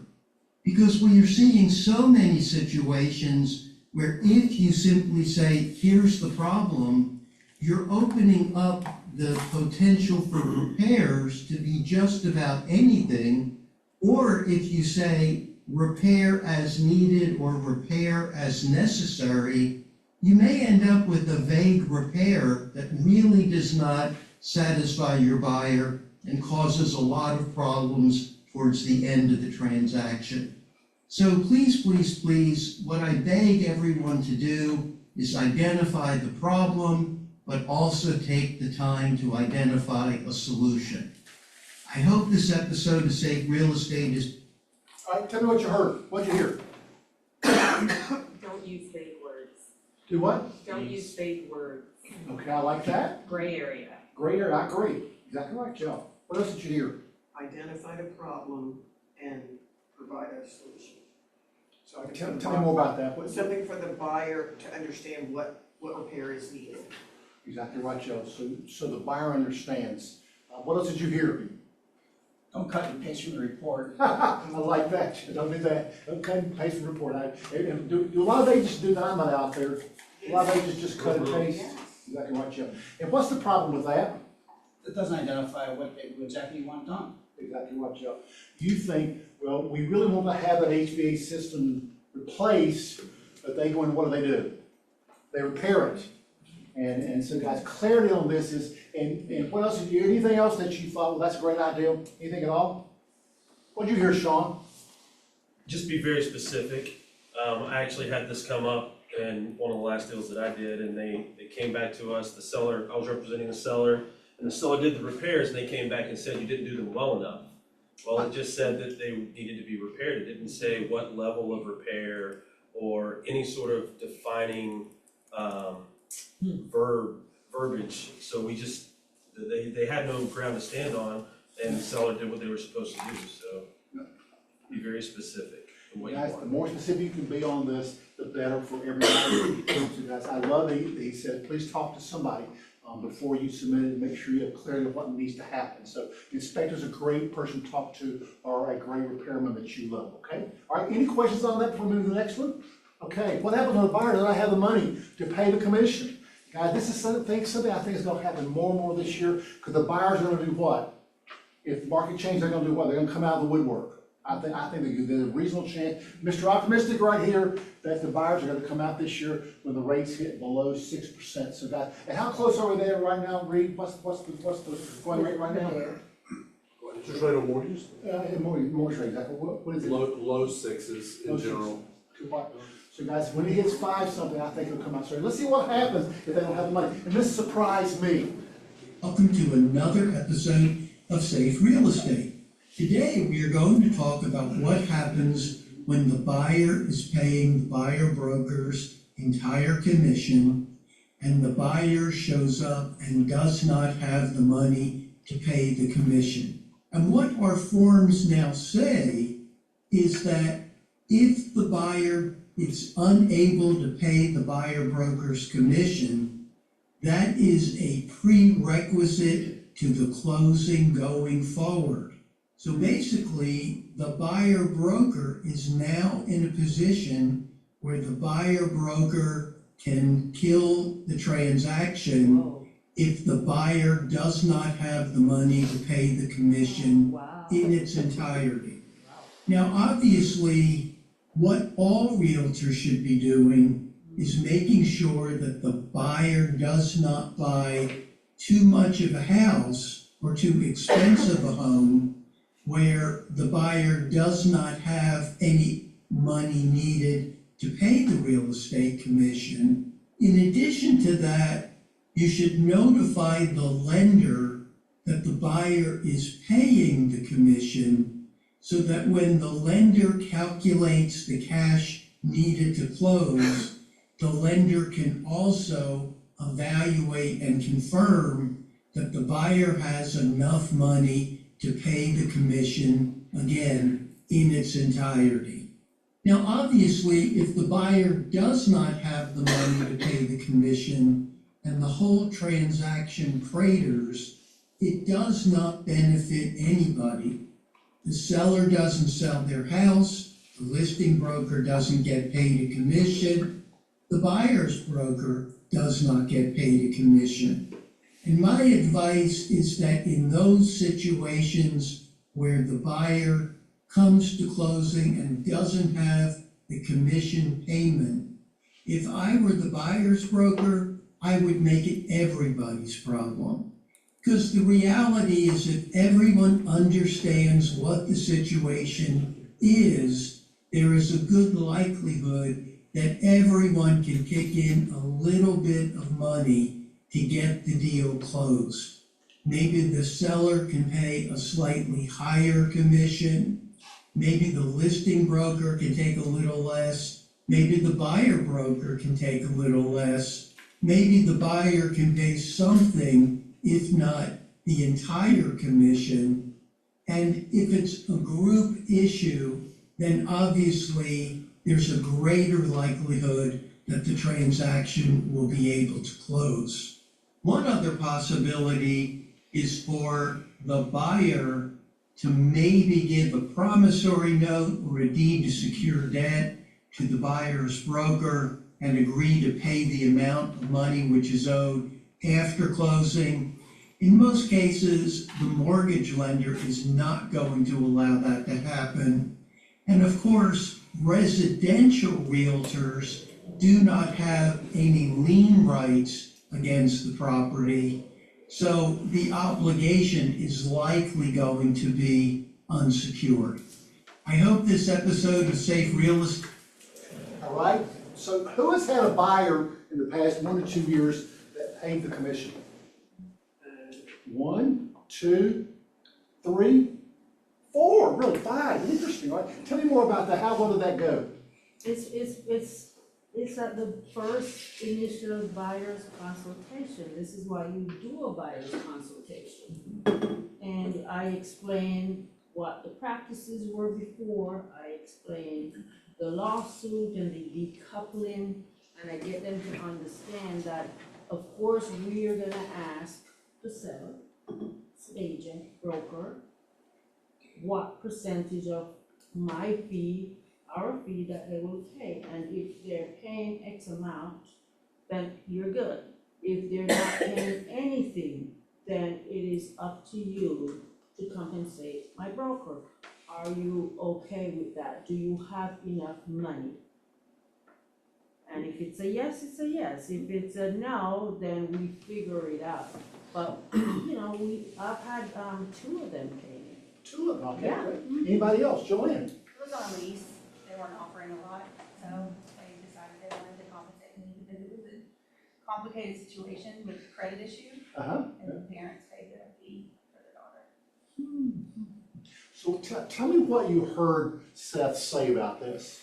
[SPEAKER 13] Because we are seeing so many situations where if you simply say, here's the problem, you're opening up the potential for repairs to be just about anything. Or if you say repair as needed or repair as necessary, you may end up with a vague repair that really does not satisfy your buyer and causes a lot of problems towards the end of the transaction. So please, please, please, what I beg everyone to do is identify the problem, but also take the time to identify a solution. I hope this episode of Safe Real Estate is...
[SPEAKER 1] All right, tell me what you heard. What'd you hear?
[SPEAKER 15] Don't use vague words.
[SPEAKER 1] Do what?
[SPEAKER 15] Don't use vague words.
[SPEAKER 1] Okay, I like that.
[SPEAKER 15] Gray area.
[SPEAKER 1] Gray area, I agree. Exactly right, Joe. What else did you hear?
[SPEAKER 9] Identify the problem and provide a solution. So
[SPEAKER 1] Tell me more about that.
[SPEAKER 9] Something for the buyer to understand what repair is needed.
[SPEAKER 1] Exactly right, Joe. So the buyer understands. What else did you hear?
[SPEAKER 17] Don't cut and paste from the report.
[SPEAKER 1] I like that. Don't do that. Don't cut and paste the report. Do a lot of agents do that? I'm not out there. A lot of agents just cut and paste. Exactly right, Joe. And what's the problem with that?
[SPEAKER 17] It doesn't identify what exactly you want done.
[SPEAKER 1] Exactly right, Joe. You think, well, we really want to have that HVAC system replaced, but they go in, what do? They repair it. And so guys, clarity on this is, and what else, anything else that you thought, well, that's a great idea? Anything at all? What'd you hear, Sean?
[SPEAKER 18] just be very specific. I actually had this come up in one of the last deals that I did, and they came back to us, the seller, I was representing the seller, and the seller did the repairs, and they came back and said, you didn't do them well enough. Well, it just said that they needed to be repaired. It didn't say what level of repair or any sort of defining verbiage. So we just, they had no ground to stand on, and the seller did what they were supposed to do, so be very specific in what you
[SPEAKER 1] Guys, the
[SPEAKER 18] want.
[SPEAKER 1] more specific you can be on this, the better for everybody. So guys, I love that he said, please talk to somebody before you submit it, and make sure you have clarity of what needs to happen. So the inspector's a great person to talk to, or a great repairman that you love, okay? All right, any questions on that before we move to the next one? Okay, what happens when the buyer does not have the money to pay the commission? Guys, this is something I think is gonna happen more and more this year, because the buyers are gonna do what? If the market changes, they're gonna do what? They're gonna come out of the woodwork. I think there's a reasonable chance, Mr. Optimistic right here, that the buyers are gonna come out this year when the rates hit below 6%. So guys, and how close are we there right now, Reed? What's the going rate right now?
[SPEAKER 7] Interest rate on mortgages?
[SPEAKER 1] Mortgage rate, exactly, what is it?
[SPEAKER 7] Low sixes in general.
[SPEAKER 1] So guys, when it hits 5-something, I think it'll come out straight. Let's see what happens if they don't have the money. And this surprised me.
[SPEAKER 13] Welcome to another episode of Safe Real Estate. Today, we are going to talk about what happens when the buyer is paying the buyer broker's entire commission and the buyer shows up and does not have the money to pay the commission. And what our forms now say is that if the buyer is unable to pay the buyer broker's commission, that is a prerequisite to the closing going forward. So basically, the buyer broker is now in a position where the buyer broker can kill the transaction if the buyer does not have the money to pay the commission in its entirety. Now, obviously, what all realtors should be doing is making sure that the buyer does not buy too much of a house or too expensive a home where the buyer does not have any money needed to pay the real estate commission. In addition to that, you should notify the lender that the buyer is paying the commission so that when the lender calculates the cash needed to close, the lender can also evaluate and confirm that the buyer has enough money to pay the commission, again, in its entirety. Now, obviously, if the buyer does not have the money to pay the commission and the whole transaction craters, it does not benefit anybody. The seller doesn't sell their house, the listing broker doesn't get paid a commission, the buyer's broker does not get paid a commission. And my advice is that in those situations where the buyer comes to closing and doesn't have the commission payment, if I were the buyer's broker, I would make it everybody's problem. Because the reality is if everyone understands what the situation is, there is a good likelihood that everyone can kick in a little bit of money to get the deal closed. Maybe the seller can pay a slightly higher commission. Maybe the listing broker can take a little less. Maybe the buyer broker can take a little less. Maybe the buyer can pay something, if not the entire commission. And if it's a group issue, then obviously there's a greater likelihood that the transaction will be able to close. One other possibility is for the buyer to maybe give a promissory note or a deed to secure debt to the buyer's broker and agree to pay the amount of money which is owed after closing. In most cases, the mortgage lender is not going to allow that to happen. And of course, residential realtors do not have any lien rights against the property, so the obligation is likely going to be unsecured. I hope this episode of Safe Realist.
[SPEAKER 1] All right, so who has had a buyer in the past 1 to 2 years that paid the commission? 1, 2, 3, 4, really 5, interesting, right? Tell me more about that, how well did that go?
[SPEAKER 3] It's at the first initial buyer's consultation. This is why you do a buyer's consultation. And I explained what the practices were before, I explained the lawsuit and the decoupling, and I get them to understand that, of course, we are gonna ask the seller, agent, broker, what percentage of my fee, our fee that they will pay, and if they're paying X amount, then you're good. If they're not paying anything, then it is up to you to compensate my broker. Are you okay with that? Do you have enough money? And if it's a yes, it's a yes. If it's a no, then we figure it out. But, I've had, 2 of them pay me.
[SPEAKER 1] 2 of them, okay,
[SPEAKER 3] Yeah.
[SPEAKER 1] great. Anybody else, Joanne?
[SPEAKER 8] It was on a lease, they weren't offering a lot, so they decided they wanted to compensate me because it was a complicated situation with credit issue, and the parents paid their fee for their daughter.
[SPEAKER 1] So tell me what you heard Seth say about this.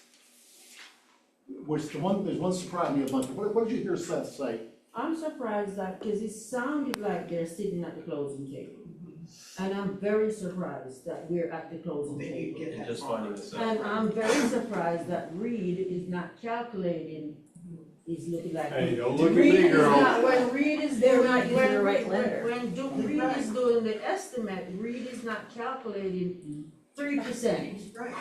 [SPEAKER 1] There's one surprised me a bunch. What did you hear Seth say?
[SPEAKER 3] I'm surprised that, because it sounded like they're sitting at the closing table. And I'm very surprised that we're at the closing table.
[SPEAKER 18] And just finding this out.
[SPEAKER 3] And I'm very surprised that Reed is not calculating, he's looking like.
[SPEAKER 7] Hey, don't look at
[SPEAKER 3] Reed
[SPEAKER 7] me,
[SPEAKER 3] is
[SPEAKER 7] girl.
[SPEAKER 3] not- When Reed is
[SPEAKER 2] They're
[SPEAKER 3] doing,
[SPEAKER 2] not using
[SPEAKER 3] when
[SPEAKER 2] the right
[SPEAKER 3] Reed,
[SPEAKER 2] lender.
[SPEAKER 3] Reed is doing the estimate, Reed is not calculating 3%.
[SPEAKER 9] Right.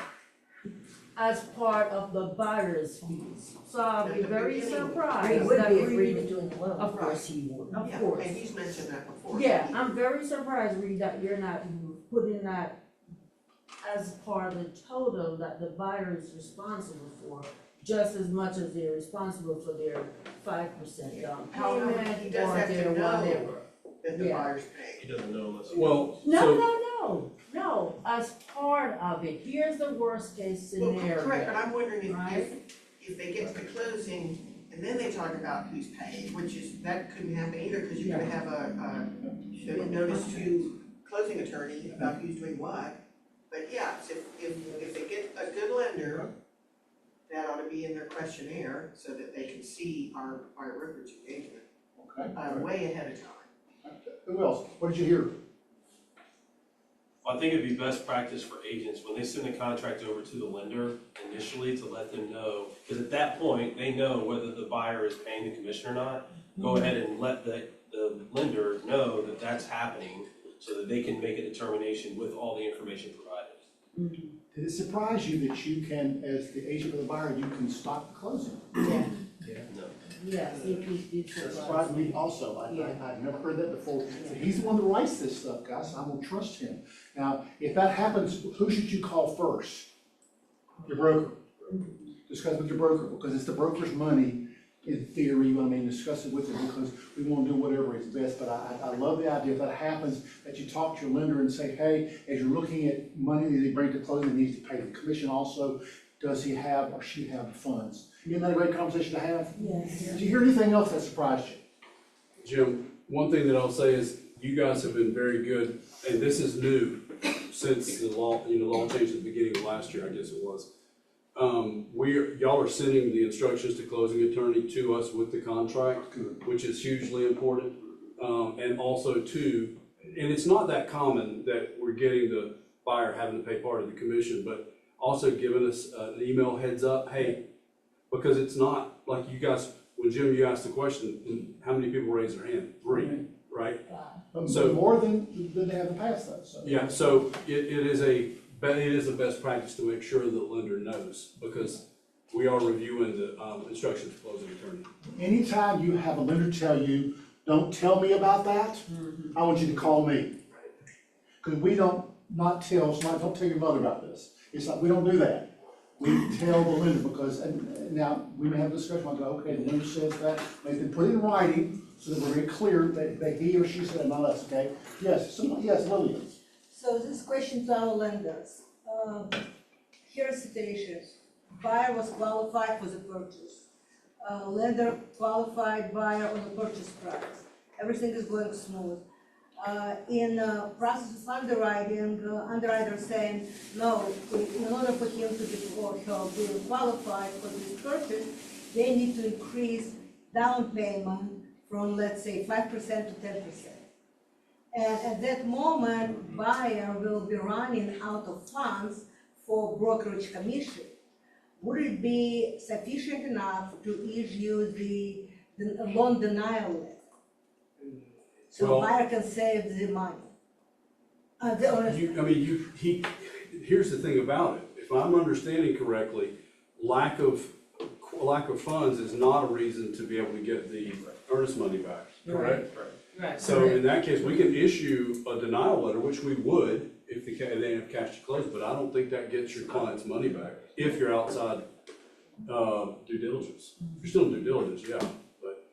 [SPEAKER 3] As part of the buyer's fees. So I'll be very
[SPEAKER 2] He
[SPEAKER 3] surprised
[SPEAKER 2] would
[SPEAKER 3] that
[SPEAKER 2] be if Reed
[SPEAKER 3] Reed,
[SPEAKER 2] was doing the loan.
[SPEAKER 3] of course he would, of
[SPEAKER 9] Yeah,
[SPEAKER 3] course.
[SPEAKER 9] and he's mentioned that before.
[SPEAKER 3] Yeah, I'm very surprised, Reed, that you're not putting that as part of the total that the buyer is responsible for, just as much as they're responsible for their 5% down
[SPEAKER 9] However, he
[SPEAKER 3] payment
[SPEAKER 9] does
[SPEAKER 3] or
[SPEAKER 9] have to
[SPEAKER 3] their
[SPEAKER 9] know
[SPEAKER 3] whatever.
[SPEAKER 9] that the
[SPEAKER 3] Yeah.
[SPEAKER 9] buyer's paid.
[SPEAKER 18] He doesn't know unless.
[SPEAKER 7] Well,
[SPEAKER 3] No, as part of it. Here's the worst case
[SPEAKER 9] Well,
[SPEAKER 3] scenario.
[SPEAKER 9] correct, but I'm wondering
[SPEAKER 3] Right.
[SPEAKER 9] if they get to the closing and then they talk about who's paid, which is, that couldn't happen either, because you're gonna have a notice to closing attorney about who's doing what. But yes, if they get a good lender, that ought to be in their questionnaire so that they can see our brokerage engagement
[SPEAKER 1] Okay.
[SPEAKER 9] way ahead of time.
[SPEAKER 1] Who else? What did you hear?
[SPEAKER 18] I think it'd be best practice for agents, when they send a contract over to the lender initially, to let them know, because at that point, they know whether the buyer is paying the commission or not. Go ahead and let the lender know that that's happening, so that they can make a determination with all the information provided.
[SPEAKER 1] Did it surprise you that you can, as the agent of the buyer, you can stop the closing?
[SPEAKER 3] Yeah.
[SPEAKER 18] No.
[SPEAKER 3] Yes, it
[SPEAKER 1] That surprised me also. I've never heard that before. So he's the one that writes this stuff, guys, so I'm gonna trust him. Now, if that happens, who should you call first? Your broker. Discuss with your broker, because it's the broker's money, in theory, discuss it with them, because we wanna do whatever is best. But I love the idea, if that happens, that you talk to your lender and say, hey, as you're looking at money that they bring to closing, he needs to pay the commission also, does he have or she have the funds? Isn't that a great conversation to have?
[SPEAKER 3] Yes.
[SPEAKER 1] Did you hear anything else that surprised you?
[SPEAKER 7] Jim, one thing that I'll say is you guys have been very good, and this is new since the law changed at the beginning of last year, I guess it was. Y'all are sending the instructions to closing attorney to us with the contract, which is hugely important. And also too, and it's not that common that we're getting the buyer having to pay part of the commission, but also giving us an email heads up, hey, because it's not like you guys, when Jim, you asked the question, how many people raised their hand? 3, right?
[SPEAKER 1] So more than they have in the past though, so.
[SPEAKER 7] Yeah, so it is a best practice to make sure the lender knows, because we are reviewing the instructions for closing attorney.
[SPEAKER 1] Anytime you have a lender tell you, don't tell me about that, I want you to call me. Because we don't don't tell your mother about this. It's like, we don't do that. We tell the lender, because, and now, we may have a discussion, I'll go, okay, the lender says that, make them put it in writing, so that we're very clear that he or she said, not us, okay? Yes, Lillian.
[SPEAKER 10] So this question to our lenders. here's the situation. Buyer was qualified for the purchase. Lender qualified buyer on the purchase price. Everything is going smooth. In process of underwriting, underwriter saying, no, in order for him to be, or her being qualified for this purchase, they need to increase down payment from, let's say, 5% to 10%. And at that moment, buyer will be running out of funds for brokerage commission. Would it be sufficient enough to issue the loan denial letter? So
[SPEAKER 7] Well-
[SPEAKER 10] buyer can save the money.
[SPEAKER 7] Here's the thing about it, if I'm understanding correctly, lack of funds is not a reason to be able to get the earnest money back, correct?
[SPEAKER 2] Right.
[SPEAKER 7] So in that case, we can issue a denial letter, which we would if they have cash to close, but I don't think that gets your client's money back if you're outside, due diligence. If you're still in due diligence, yeah, but,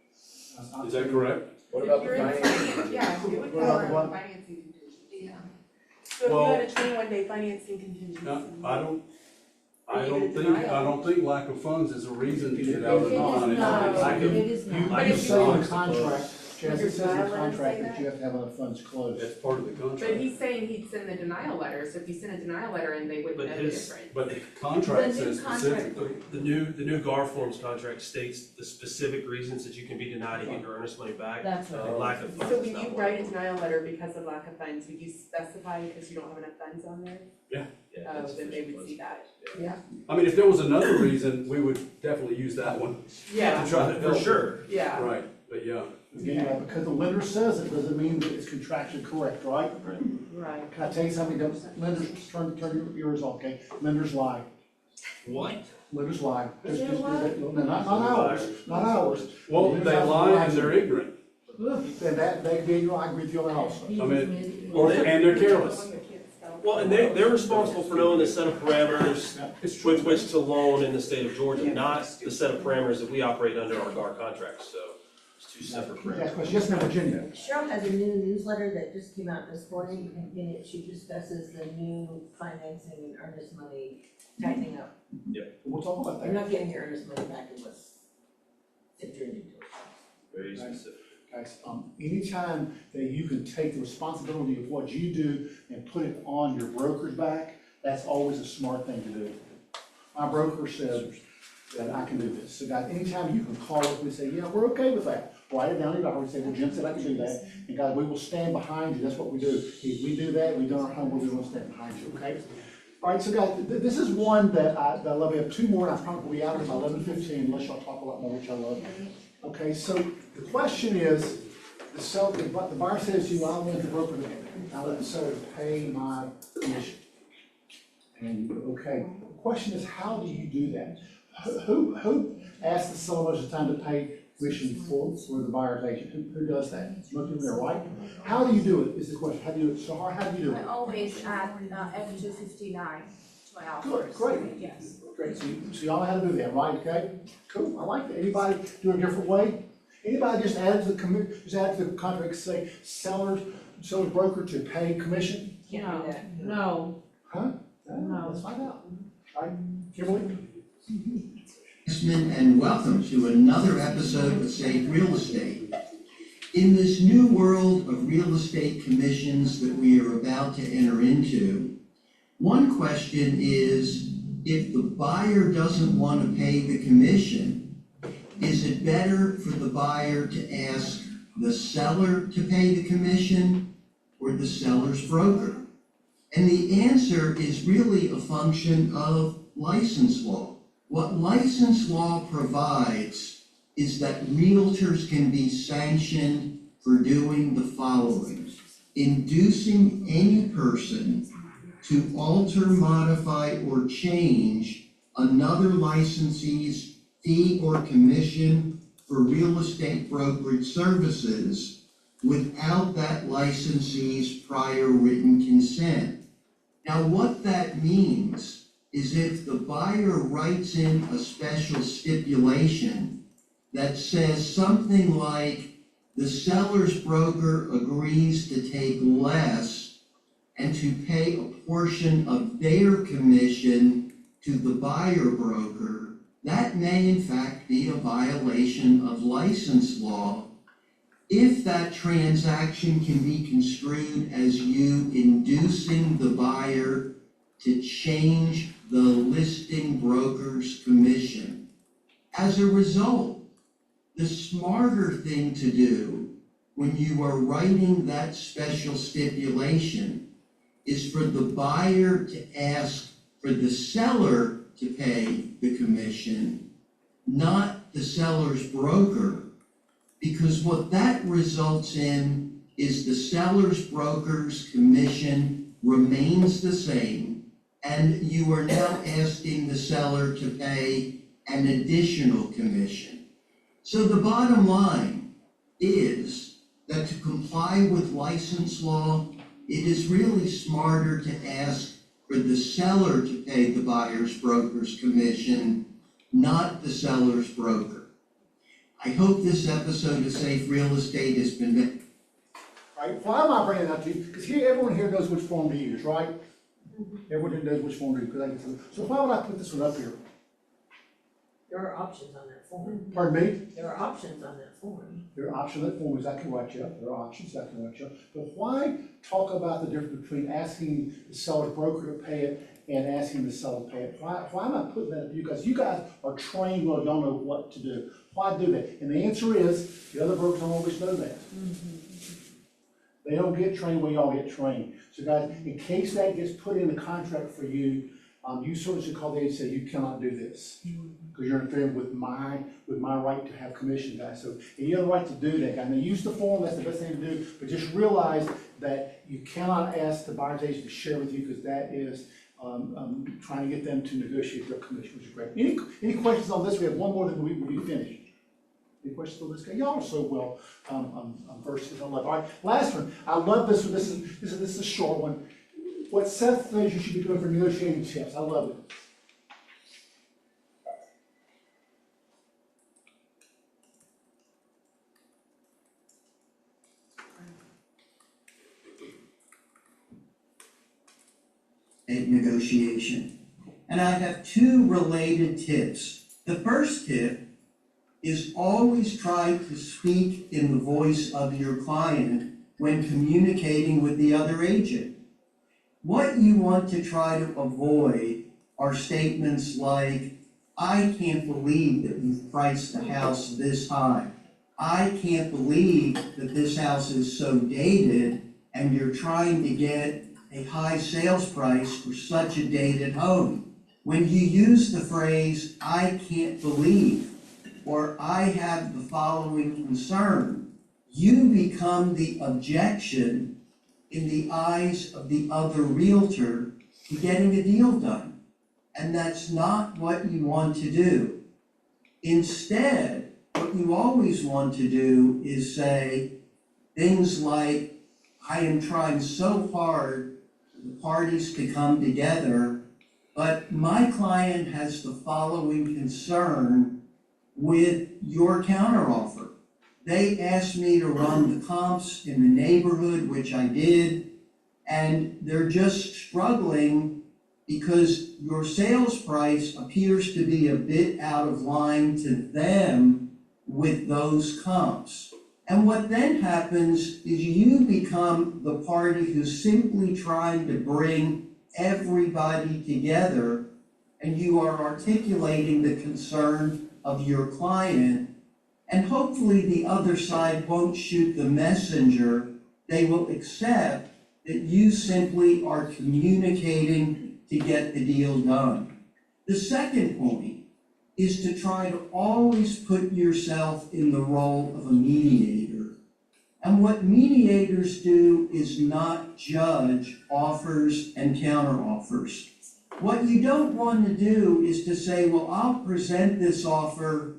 [SPEAKER 7] is that correct?
[SPEAKER 16] What about the
[SPEAKER 15] If you're in
[SPEAKER 16] financing?
[SPEAKER 15] Yeah, it would
[SPEAKER 1] What
[SPEAKER 15] cover
[SPEAKER 1] about
[SPEAKER 15] the financing contingency.
[SPEAKER 11] Yeah.
[SPEAKER 15] So if you
[SPEAKER 7] Well-
[SPEAKER 15] had a 21-day financing contingency.
[SPEAKER 7] I don't think lack of funds is a reason to get out of
[SPEAKER 2] It is
[SPEAKER 7] non.
[SPEAKER 2] not,
[SPEAKER 7] Lack of-
[SPEAKER 2] it is not.
[SPEAKER 1] You
[SPEAKER 15] if
[SPEAKER 1] say in
[SPEAKER 15] you-
[SPEAKER 1] the contract, Chaz, it says in the
[SPEAKER 15] Does your
[SPEAKER 1] contract
[SPEAKER 15] denial
[SPEAKER 1] that you have to have enough funds closed.
[SPEAKER 7] That's part of the
[SPEAKER 15] But
[SPEAKER 7] contract.
[SPEAKER 15] he's saying he'd send the denial letter, so if you send a denial letter in, they wouldn't
[SPEAKER 18] But
[SPEAKER 15] know the
[SPEAKER 18] his-
[SPEAKER 15] difference.
[SPEAKER 7] But the contract
[SPEAKER 2] The new
[SPEAKER 7] says
[SPEAKER 2] contract-
[SPEAKER 7] specifically.
[SPEAKER 18] The new GAR forms contract states the specific reasons that you can be denied to get your earnest money back.
[SPEAKER 2] That's right.
[SPEAKER 18] And lack of funds
[SPEAKER 15] So
[SPEAKER 18] is
[SPEAKER 15] when
[SPEAKER 18] not
[SPEAKER 15] you
[SPEAKER 18] one.
[SPEAKER 15] write a denial letter because of lack of funds, would you specify because you don't have enough funds on there?
[SPEAKER 18] Yeah,
[SPEAKER 15] Oh,
[SPEAKER 18] that's
[SPEAKER 15] then they would
[SPEAKER 18] sufficient
[SPEAKER 15] see that.
[SPEAKER 7] I mean, if there was another reason, we would definitely use that one
[SPEAKER 15] Yeah,
[SPEAKER 7] to try to
[SPEAKER 18] funds.
[SPEAKER 7] help.
[SPEAKER 18] For sure.
[SPEAKER 15] yeah.
[SPEAKER 7] Right, but yeah.
[SPEAKER 1] Again, because the lender says it, doesn't mean that it's contractually correct, right?
[SPEAKER 15] Right.
[SPEAKER 1] Can I tell you something, lenders, turn your ears off, okay? Lenders lie,
[SPEAKER 18] What?
[SPEAKER 1] lenders lie.
[SPEAKER 2] Is
[SPEAKER 1] Just-
[SPEAKER 2] there a lie?
[SPEAKER 1] No, not ours, not ours.
[SPEAKER 7] Well, they lie and they're ignorant,
[SPEAKER 1] Then that, they be, I agree with you on that also.
[SPEAKER 7] I mean, and they're careless.
[SPEAKER 18] Well, and they're responsible for knowing the set of parameters with which to loan in the state of Georgia, not the set of parameters that we operate under our GAR contracts, so it's two separate parameters.
[SPEAKER 1] Yes, question, yes, ma'am, Virginia.
[SPEAKER 2] Cheryl has a new newsletter that just came out this morning, and in it she discusses the new financing and earnest money tightening up.
[SPEAKER 1] We'll talk about
[SPEAKER 2] You're
[SPEAKER 1] that.
[SPEAKER 2] not getting your earnest money back unless it's your due diligence.
[SPEAKER 18] Very specific.
[SPEAKER 1] Guys, anytime that you can take the responsibility of what you do and put it on your broker's back, that's always a smart thing to do. My broker says that I can do this. So guys, anytime you can call up and say, yeah, we're okay with that, write it down in your diary, say, well, Jim said I can do that. And guys, we will stand behind you, that's what we do. If we do that, we do our homework, we will stand behind you, okay? All right, so guys, this is one that I love. We have two more, and I probably will be out by 11:15 unless y'all talk a lot more, which I love. Okay, so the question is, the buyer says to you, I want the broker to, I let the seller pay my commission. And, okay, the question is, how do you do that? Who asks the seller most of the time to pay commission for the buyer's agent? Who does that? Most of them are right. How do you do it, is the question. How do you do it? Sahar, how do you do
[SPEAKER 19] I
[SPEAKER 1] it?
[SPEAKER 19] always add F-259 to my offers.
[SPEAKER 1] Good, great.
[SPEAKER 19] Yes.
[SPEAKER 1] Great, so y'all know how to do that, right, okay? Cool, I like that. Anybody do it a different way? Anybody just add to the contract, say, seller's broker to pay commission?
[SPEAKER 2] No.
[SPEAKER 1] Huh? No, let's find out. All right, Kimberly?
[SPEAKER 13] And welcome to another episode of Safe Real Estate. In this new world of real estate commissions that we are about to enter into, one question is, if the buyer doesn't want to pay the commission, is it better for the buyer to ask the seller to pay the commission or the seller's broker? And the answer is really a function of license law. What license law provides is that realtors can be sanctioned for doing the following: inducing any person to alter, modify, or change another licensee's fee or commission for real estate brokerage services without that licensee's prior written consent. Now, what that means is if the buyer writes in a special stipulation that says something like, the seller's broker agrees to take less and to pay a portion of their commission to the buyer broker, that may in fact be a violation of license law if that transaction can be construed as you inducing the buyer to change the listing broker's commission. As a result, the smarter thing to do when you are writing that special stipulation is for the buyer to ask for the seller to pay the commission, not the seller's broker, because what that results in is the seller's broker's commission remains the same, and you are now asking the seller to pay an additional commission. So the bottom line is that to comply with license law, it is really smarter to ask for the seller to pay the buyer's broker's commission, not the seller's broker. I hope this episode of Safe Real Estate has been.
[SPEAKER 1] Right, why am I bringing that to you? Because everyone here knows which form to use, right? Everyone here knows which form to use. So why would I put this one up here?
[SPEAKER 2] There are options on that form.
[SPEAKER 1] Pardon me?
[SPEAKER 2] There are options on that form.
[SPEAKER 1] There are options on that form, exactly right, Jeff. There are options, exactly right, Jeff. But why talk about the difference between asking the seller's broker to pay it and asking the seller to pay it? Why am I putting that up? Because you guys are trained, well, don't know what to do. Why do that? And the answer is, the other brokers don't always know that. They don't get trained where y'all get trained. So guys, in case that gets put in the contract for you, you sort of should call the agency and say, you cannot do this. Because you're interfering with my right to have commission, guys. So you have the right to do that, guys. Now use the form, that's the best thing to do, but just realize that you cannot ask the buyer's agent to share with you, because that is trying to get them to negotiate their commission, which is great. Any questions on this? We have one more, then we'll be finished. Any questions on this guy? Y'all are so well versed in all that. All right, last one. I love this one. This is a short one. What Seth says you should be doing for negotiating chips. I love it.
[SPEAKER 13] Negotiation. And I have two related tips. The first tip is always try to speak in the voice of your client when communicating with the other agent. What you want to try to avoid are statements like, I can't believe that you've priced the house this high. I can't believe that this house is so dated and you're trying to get a high sales price for such a dated home. When you use the phrase, I can't believe, or I have the following concern, you become the objection in the eyes of the other realtor to getting a deal done. And that's not what you want to do. Instead, what you always want to do is say things like, I am trying so hard for the parties to come together, but my client has the following concern with your counteroffer. They asked me to run the comps in the neighborhood, which I did, and they're just struggling because your sales price appears to be a bit out of line to them with those comps. And what then happens is you become the party who's simply trying to bring everybody together, and you are articulating the concern of your client, and hopefully the other side won't shoot the messenger. They will accept that you simply are communicating to get the deal done. The second point is to try to always put yourself in the role of a mediator. And what mediators do is not judge offers and counteroffers. What you don't want to do is to say, well, I'll present this offer,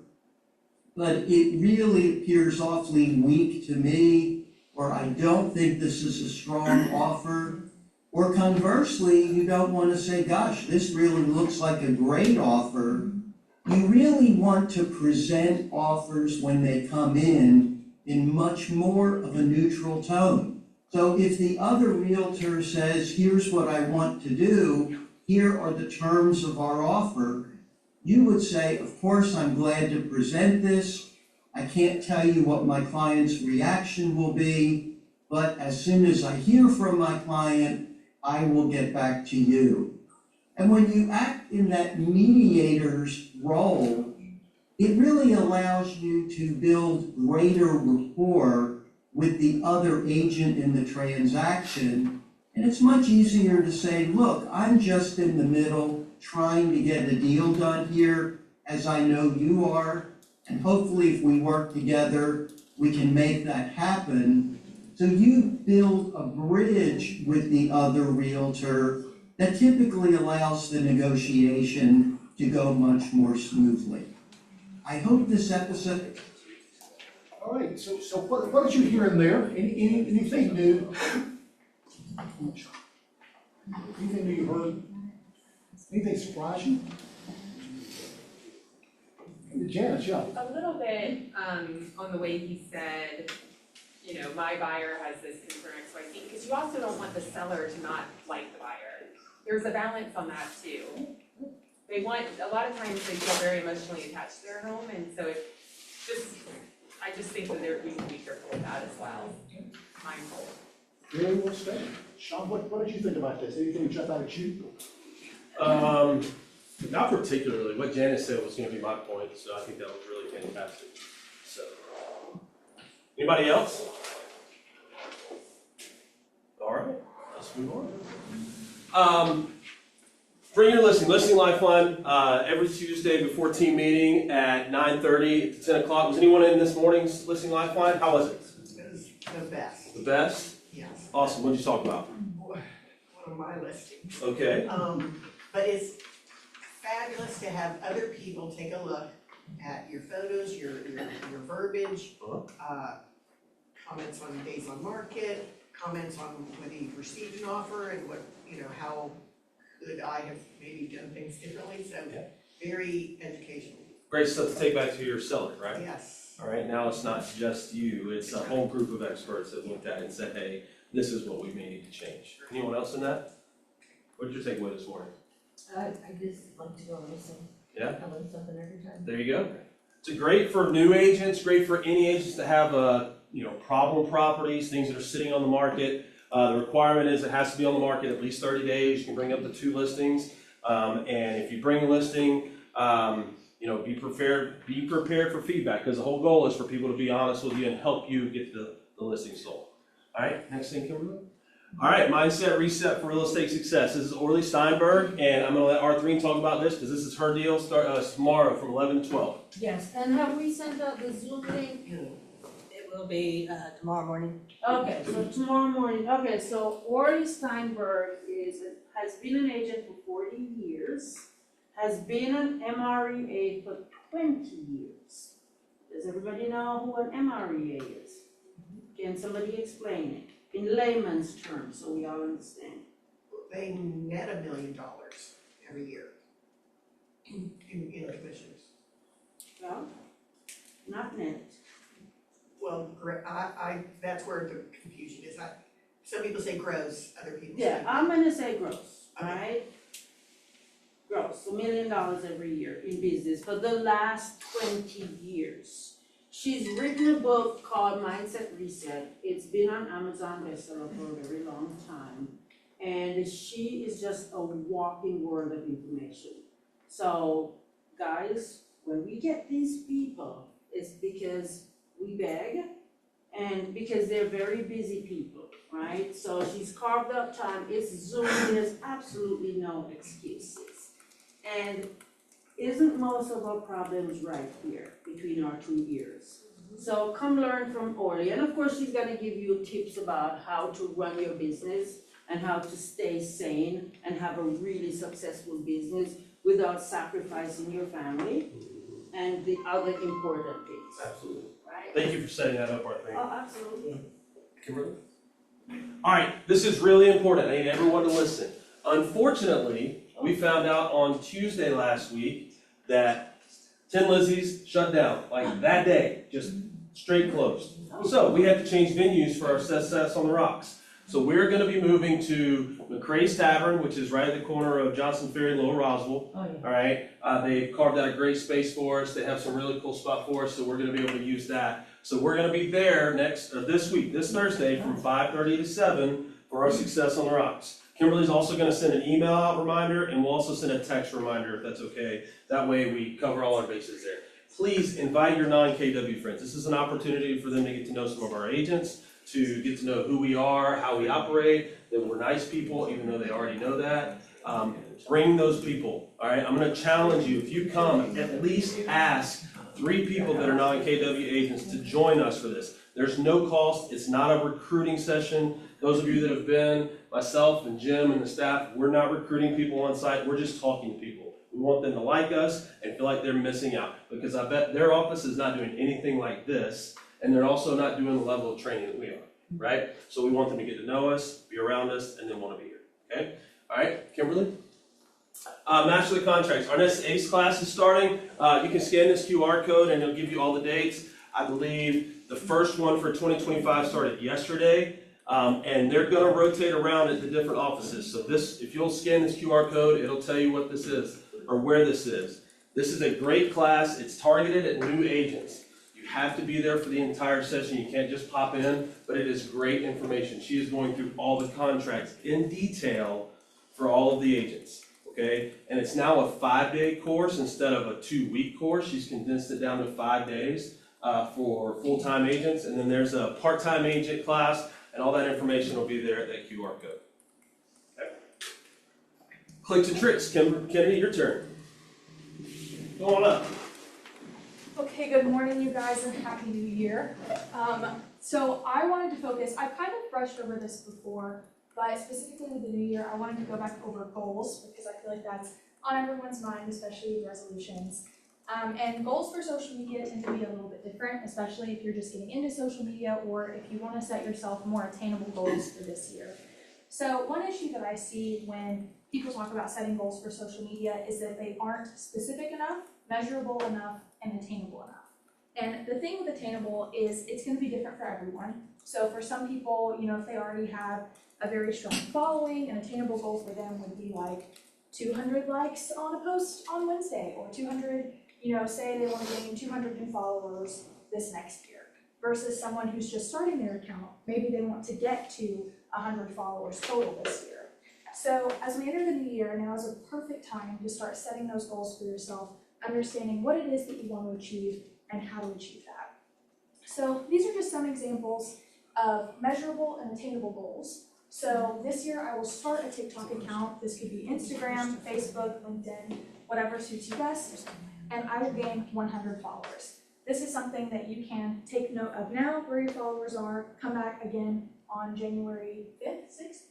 [SPEAKER 13] but it really appears awfully weak to me, or I don't think this is a strong offer. Or conversely, you don't want to say, gosh, this really looks like a great offer. You really want to present offers when they come in much more of a neutral tone. So if the other realtor says, here's what I want to do, here are the terms of our offer, you would say, of course, I'm glad to present this. I can't tell you what my client's reaction will be, but as soon as I hear from my client, I will get back to you. And when you act in that mediator's role, it really allows you to build greater rapport with the other agent in the transaction. And it's much easier to say, look, I'm just in the middle trying to get a deal done here, as I know you are. And hopefully if we work together, we can make that happen. So you build a bridge with the other realtor that typically allows the negotiation to go much more smoothly. I hope this episode.
[SPEAKER 1] All right, so what did you hear in there? Anything new? Anything new you heard? Anything surprising? Janice, yeah.
[SPEAKER 15] A little bit, on the way he said, you know, my buyer has this concern X, Y, Z, because you also don't want the seller to not like the buyer. There's a balance on that too. They want, a lot of times they feel very emotionally attached to their home, and so it's just, I just think that we need to be careful with that as well, mindful.
[SPEAKER 1] Very well stated. Sean, what did you think about this? Anything jump out at you?
[SPEAKER 18] Not particularly. What Janice said was gonna be my point, so I think that was really fantastic. So, anybody else? All right, let's move on. Bring your listing lifeline, every Tuesday before team meeting at 9:30 to 10 o'clock. Was anyone in this morning's listing lifeline? How was it?
[SPEAKER 9] It was the best,
[SPEAKER 18] The best?
[SPEAKER 9] yes.
[SPEAKER 18] Awesome. What did you talk about?
[SPEAKER 9] One of my listings.
[SPEAKER 18] Okay.
[SPEAKER 9] But it's fabulous to have other people take a look at your photos, your verbiage, comments on days on market, comments on whether you've received an offer and what, you know, how could I have maybe done things differently, so very educational.
[SPEAKER 18] Great stuff to take back to your seller, right?
[SPEAKER 9] Yes.
[SPEAKER 18] All right, now it's not just you, it's a whole group of experts that looked at it and said, hey, this is what we may need to change. Anyone else in that? What did you take away this morning?
[SPEAKER 2] I just like to go and listen.
[SPEAKER 18] Yeah?
[SPEAKER 2] I learn something every time.
[SPEAKER 18] There you go. It's great for new agents, great for any agents to have problem properties, things that are sitting on the market. The requirement is it has to be on the market at least 30 days. You can bring up to 2 listings. And if you bring a listing, be prepared for feedback, because the whole goal is for people to be honest with you and help you get the listing sold. All right, next thing, Kimberly. All right, mindset reset for real estate success. This is Orly Steinberg, and I'm going to let Arthurine talk about this because this is her deal. Start tomorrow from 11 to 12.
[SPEAKER 19] Yes, and have we sent out the Zoom link?
[SPEAKER 10] It will be tomorrow morning.
[SPEAKER 3] Okay, so tomorrow morning, okay, so Orly Steinberg has been an agent for 40 years, has been an MREA for 20 years. Does everybody know who an MREA is? Can somebody explain it in layman's terms so we all understand?
[SPEAKER 9] They net $1 million every year in commissions.
[SPEAKER 3] Well, not net.
[SPEAKER 9] Well, that's where the confusion is. Some people say gross, other people say.
[SPEAKER 3] Yeah, I'm gonna say gross, right? Gross, $1 million every year in business for the last 20 years. She's written a book called Mindset Reset. It's been on Amazon bestseller for a very long time. And she is just a walking world of information. So, guys, when we get these people, it's because we beg and because they're very busy people, right? So she's carved out time, it's Zoom, there's absolutely no excuses. And isn't most of our problems right here between our 2 ears? So come learn from Orly. And of course, she's gonna give you tips about how to run your business and how to stay sane and have a really successful business without sacrificing your family and the other important things.
[SPEAKER 18] Absolutely.
[SPEAKER 3] Right?
[SPEAKER 18] Thank you for setting that up, Arthur.
[SPEAKER 3] Oh, absolutely.
[SPEAKER 18] Kimberly? All right, this is really important. I need everyone to listen. Unfortunately, we found out on Tuesday last week that Tin Lizzie's shut down, like that day, just straight closed. So we had to change venues for our Success on the Rocks. So we're gonna be moving to McCrae's Tavern, which is right at the corner of Johnson Ferry and Little Roswell.
[SPEAKER 3] Oh, yeah.
[SPEAKER 18] All right, they've carved out a great space for us. They have some really cool spot for us, so we're gonna be able to use that. So we're gonna be there this week, this Thursday, from 5:30 to 7 for our Success on the Rocks. Kimberly's also gonna send an email out reminder, and we'll also send a text reminder if that's okay. That way we cover all our bases there. Please invite your non-KW friends. This is an opportunity for them to get to know some of our agents, to get to know who we are, how we operate, that we're nice people, even though they already know that. Bring those people, all right? I'm gonna challenge you, if you come, at least ask 3 people that are non-KW agents to join us for this. There's no cost, it's not a recruiting session. Those of you that have been, myself and Jim and the staff, we're not recruiting people on site, we're just talking to people. We want them to like us and feel like they're missing out, because I bet their office is not doing anything like this, and they're also not doing the level of training that we are, right? So we want them to get to know us, be around us, and then want to be here, okay? All right, Kimberly? Match the contracts. Our next ACE class is starting. You can scan this QR code and it'll give you all the dates. I believe the first one for 2025 started yesterday, and they're going to rotate around at the different offices. So this, if you'll scan this QR code, it'll tell you what this is or where this is. This is a great class. It's targeted at new agents. You have to be there for the entire session. You can't just pop in, but it is great information. She is going through all the contracts in detail for all of the agents. Okay, and it's now a 5-day course instead of a 2-week course. She's condensed it down to 5 days for full-time agents, and then there's a part-time agent class, and all that information will be there at that QR code. Okay. Clicks and tricks, Kennedy, your turn. Go on up.
[SPEAKER 20] Okay, good morning, you guys, and Happy New Year. So I wanted to focus, I've kind of brushed over this before, but specifically with the new year, I wanted to go back over goals because I feel like that's on everyone's mind, especially with resolutions. And goals for social media tend to be a little bit different, especially if you're just getting into social media or if you want to set yourself more attainable goals for this year. So one issue that I see when people talk about setting goals for social media is that they aren't specific enough, measurable enough, and attainable enough. And the thing with attainable is it's going to be different for everyone. So for some people, you know, if they already have a very strong following, an attainable goal for them would be like 200 likes on a post on Wednesday, or 200, you know, say they want to gain 200 new followers this next year, versus someone who's just starting their account, maybe they want to get to 100 followers total this year. So as we enter the new year, now is a perfect time to start setting those goals for yourself, understanding what it is that you want to achieve and how to achieve that. So these are just some examples of measurable and attainable goals. So this year I will start a TikTok account. This could be Instagram, Facebook, LinkedIn, whatever suits you best, and I will gain 100 followers. This is something that you can take note of now, where your followers are, come back again on January 5th, 6th,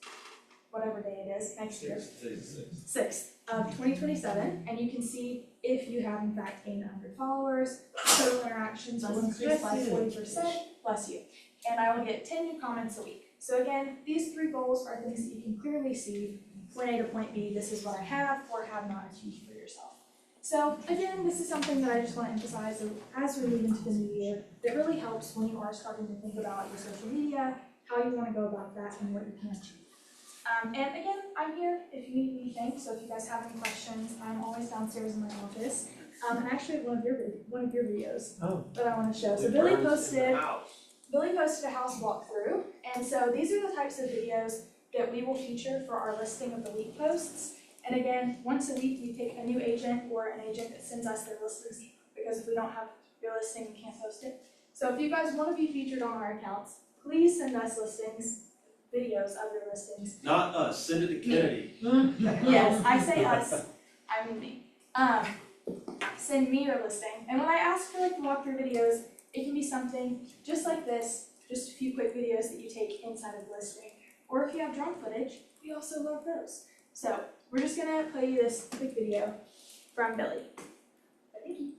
[SPEAKER 20] whatever day it is, next year. 6th of 2027, and you can see if you have in fact gained 100 followers, total interactions will increase by 40%, bless you, and I will get 10 new comments a week. So again, these 3 goals are things that you can clearly see, point A to point B, this is what I have or have not achieved for yourself. So again, this is something that I just want to emphasize as we move into the new year, that really helps when you are starting to think about your social media, how you want to go about that, and what you can achieve. And again, I'm here if you need anything, so if you guys have any questions, I'm always downstairs in my office. And actually one of your videos that I want to show. So Billy posted a house walkthrough, and so these are the types of videos that we will feature for our listing of the week posts. And again, once a week we pick a new agent or an agent that sends us their listings, because if we don't have your listing, we can't post it. So if you guys want to be featured on our accounts, please send us listings, videos of your listings.
[SPEAKER 18] Not us, send it to Kennedy.
[SPEAKER 20] Yes, I say us, I mean me. Send me your listing, and when I ask for like the walkthrough videos, it can be something just like this, just a few quick videos that you take inside of the listing. Or if you have drone footage, we also love those. So we're just gonna play you this quick video from Billy. Thank you.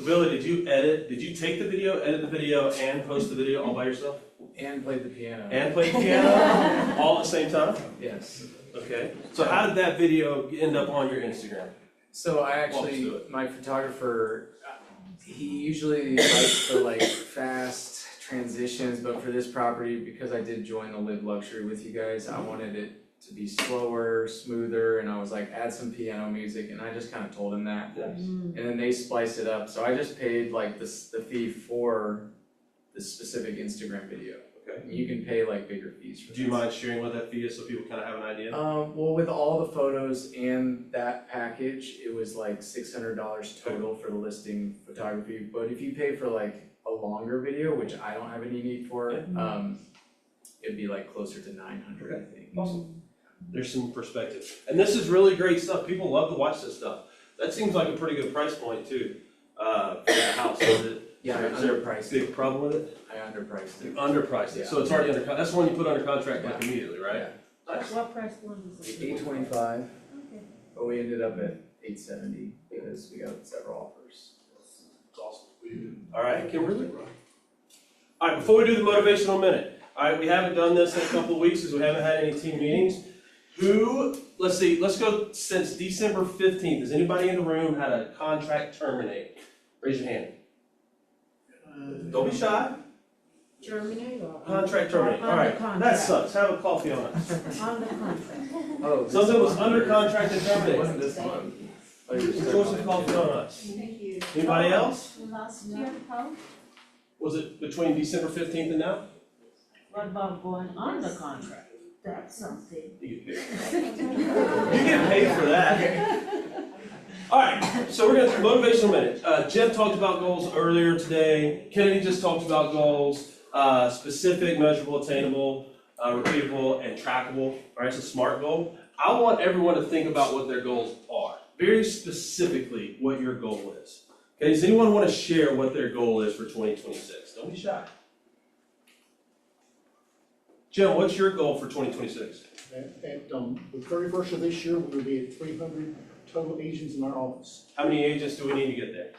[SPEAKER 18] So Billy, did you take the video, edit the video, and post the video all by yourself?
[SPEAKER 16] And played the piano.
[SPEAKER 18] And played the piano all at the same time?
[SPEAKER 16] Yes.
[SPEAKER 18] Okay. So how did that video end up on your Instagram?
[SPEAKER 16] So I
[SPEAKER 18] Walk us
[SPEAKER 16] actually,
[SPEAKER 18] through it.
[SPEAKER 16] my photographer, he usually likes the like fast transitions, but for this property, because I did join the Live Luxury with you guys, I wanted it to be slower, smoother, and I was like, add some piano music, and I just kind of told him that. And then they spliced it up, so I just paid like the fee for the specific Instagram video.
[SPEAKER 18] Okay.
[SPEAKER 16] You can pay like bigger fees for
[SPEAKER 18] Do you mind sharing what that fee is so people kind of have an idea?
[SPEAKER 16] well, with all the photos and that package, it was like $600 total for the listing photography. But if you pay for like a longer video, which I don't have any need for, it'd be like closer to 900, I think.
[SPEAKER 18] Awesome. There's some perspective. And this is really great stuff. People love to watch this stuff. That seems like a pretty good price point too, for that house.
[SPEAKER 16] Yeah, I
[SPEAKER 18] is there a
[SPEAKER 16] underpriced
[SPEAKER 18] big problem with it?
[SPEAKER 16] I underpriced it.
[SPEAKER 18] Underpriced it,
[SPEAKER 16] Yeah.
[SPEAKER 18] so it's already under, that's the one you put under contract like immediately, right?
[SPEAKER 16] Yeah.
[SPEAKER 18] Nice.
[SPEAKER 3] What price one is it?
[SPEAKER 16] $825,
[SPEAKER 3] Okay.
[SPEAKER 16] but we ended up at $870 because we got several offers.
[SPEAKER 18] It's awesome. All right, Kimberly? All right, before we do the motivational minute, all right, we haven't done this in a couple of weeks because we haven't had any team meetings. Let's see, let's go since December 15th. Has anybody in the room had a contract terminate? Raise your hand. Don't be shy.
[SPEAKER 3] Terminate or?
[SPEAKER 18] Contract terminate, all
[SPEAKER 3] Under
[SPEAKER 18] right, that
[SPEAKER 3] contract.
[SPEAKER 18] sucks. Have a coffee on us.
[SPEAKER 3] Under contract.
[SPEAKER 16] Oh,
[SPEAKER 18] Something was under contract and
[SPEAKER 16] It
[SPEAKER 18] terminated.
[SPEAKER 16] wasn't this one. Oh, you're just
[SPEAKER 18] Enjoy some
[SPEAKER 16] talking
[SPEAKER 18] coffee
[SPEAKER 16] about
[SPEAKER 18] on us.
[SPEAKER 8] Thank you.
[SPEAKER 18] Anybody else?
[SPEAKER 12] Last year, how?
[SPEAKER 18] Was it between December 15th and now?
[SPEAKER 3] What about going under contract? That's something.
[SPEAKER 18] You get paid for that. All right, so we're gonna do motivational minute. Jeff talked about goals earlier today. Kennedy just talked about goals, specific, measurable, attainable, repeatable, and trackable. All right, it's a SMART goal. I want everyone to think about what their goals are. Very specifically, what your goal is. Okay, does anyone want to share what their goal is for 2026? Don't be shy. Jim, what's your goal for 2026?
[SPEAKER 1] At the 31st of this year, we will be at 300 total agents in our office,
[SPEAKER 18] How many agents do we need to get there?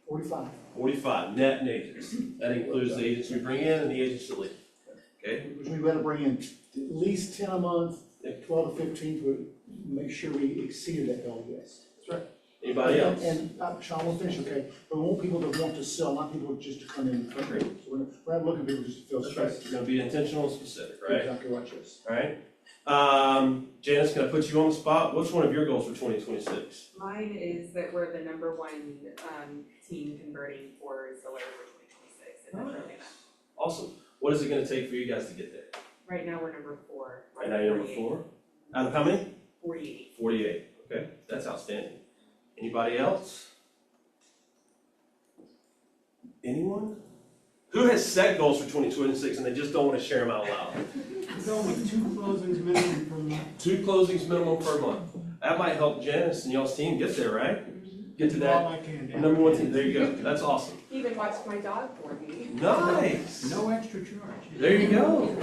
[SPEAKER 1] 45.
[SPEAKER 18] 45 net agents. That includes the agents we bring in and the agents that leave. Okay?
[SPEAKER 1] Which we better bring in at least 10 a month, 12 to 15 to make sure we exceeded that goal, yes.
[SPEAKER 18] That's right. Anybody else?
[SPEAKER 1] And Sean, we'll finish, okay, but we want people that want to sell, not people just to come in and fundraise. So we're not looking for people just to feel
[SPEAKER 18] That's right.
[SPEAKER 1] stressed.
[SPEAKER 18] You're gonna be intentional and specific, right?
[SPEAKER 1] Exactly right, yes.
[SPEAKER 18] All right. Janice, can I put you on the spot? What's one of your goals for 2026?
[SPEAKER 15] Mine is that we're the number one, team converting for solar for 2026, and that's really enough.
[SPEAKER 18] Awesome. What is it gonna take for you guys to get there?
[SPEAKER 15] Right now, we're number 4.
[SPEAKER 18] Right now, you're number 4? Out of how many?
[SPEAKER 15] 48.
[SPEAKER 18] 48. Okay, that's outstanding. Anybody else? Anyone? Who has set goals for 2026 and they just don't want to share them out loud?
[SPEAKER 17] Go with 2 closings minimum per month.
[SPEAKER 18] 2 closings minimum per month. That might help Janice and y'all's team get there, right? Get to
[SPEAKER 17] All
[SPEAKER 18] that
[SPEAKER 17] I can do.
[SPEAKER 18] number 1 team. There you go. That's awesome.
[SPEAKER 15] He even watched my dog for me.
[SPEAKER 18] Nice.
[SPEAKER 17] No extra charge.
[SPEAKER 18] There you go.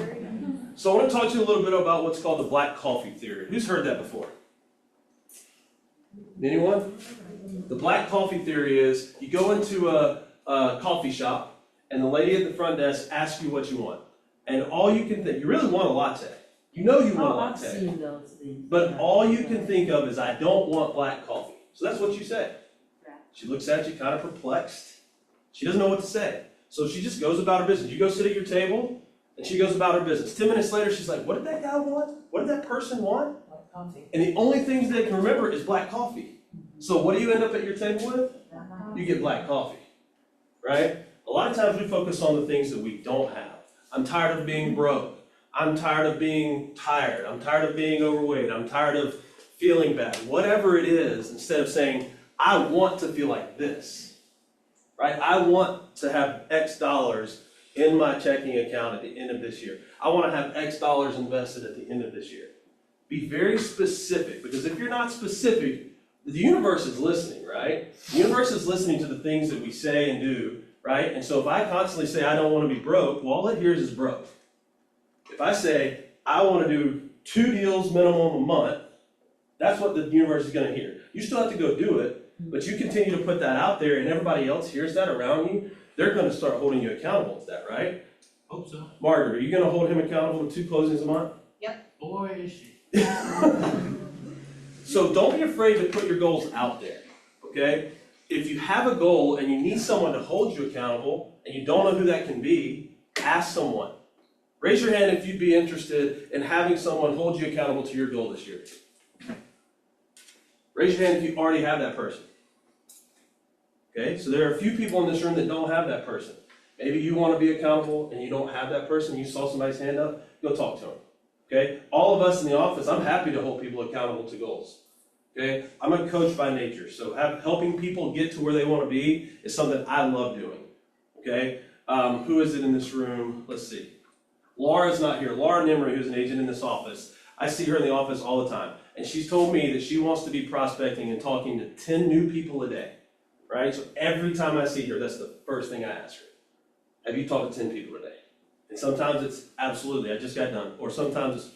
[SPEAKER 18] So I want to talk to you a little bit about what's called the black coffee theory. Who's heard that before? Anyone? The black coffee theory is you go into a coffee shop and the lady at the front desk asks you what you want. And all you can think, you really want a latte. You know you want a
[SPEAKER 3] Oh, I've
[SPEAKER 18] latte.
[SPEAKER 3] seen those things.
[SPEAKER 18] But all you can think of is, I don't want black coffee. So that's what you say. She looks at you kind of perplexed. She doesn't know what to say. So she just goes about her business. You go sit at your table and she goes about her business. 10 minutes later, she's like, what did that guy want? What did that person want?
[SPEAKER 2] Coffee.
[SPEAKER 18] And the only things they can remember is black coffee. So what do you end up at your table with? You get black coffee, right? A lot of times we focus on the things that we don't have. I'm tired of being broke. I'm tired of being tired. I'm tired of being overweight. I'm tired of feeling bad. Whatever it is, instead of saying, I want to feel like this, right? I want to have X dollars in my checking account at the end of this year. I want to have X dollars invested at the end of this year. Be very specific, because if you're not specific, the universe is listening, right? The universe is listening to the things that we say and do, right? And so if I constantly say I don't want to be broke, well, all it hears is broke. If I say I want to do 2 deals minimum a month, that's what the universe is going to hear. You still have to go do it, But you continue to put that out there and everybody else hears that around you, they're gonna start holding you accountable to that, right?
[SPEAKER 17] Hope so.
[SPEAKER 18] Margaret, are you gonna hold him accountable to 2 closings a month?
[SPEAKER 17] Boy, is she.
[SPEAKER 18] So don't be afraid to put your goals out there, okay? If you have a goal and you need someone to hold you accountable and you don't know who that can be, ask someone. Raise your hand if you'd be interested in having someone hold you accountable to your goal this year. Raise your hand if you already have that person. Okay, so there are a few people in this room that don't have that person. Maybe you want to be accountable and you don't have that person, you saw somebody's hand up, go talk to them. Okay, all of us in the office, I'm happy to hold people accountable to goals. Okay, I'm a coach by nature, so helping people get to where they want to be is something I love doing. Okay, who is it in this room? Let's see. Laura's not here. Laura Nimry, who's an agent in this office. I see her in the office all the time, and she's told me that she wants to be prospecting and talking to 10 new people a day. Right, so every time I see her, that's the first thing I ask her. Have you talked to 10 people a day? And sometimes it's absolutely, I just got done. Or sometimes it's,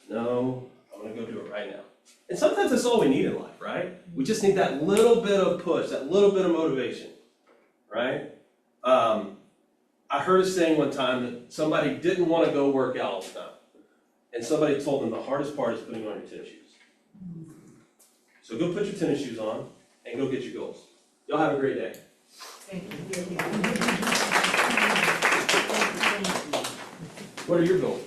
[SPEAKER 18] no, I'm gonna go do it right now. And sometimes that's all we need in life, right? We just need that little bit of push, that little bit of motivation, right? I heard a saying one time that somebody didn't want to go work out all the time. And somebody told them the hardest part is putting on your tennis shoes. So go put your tennis shoes on and go get your goals. Y'all have a great day.
[SPEAKER 2] Thank you.
[SPEAKER 18] What are your goals?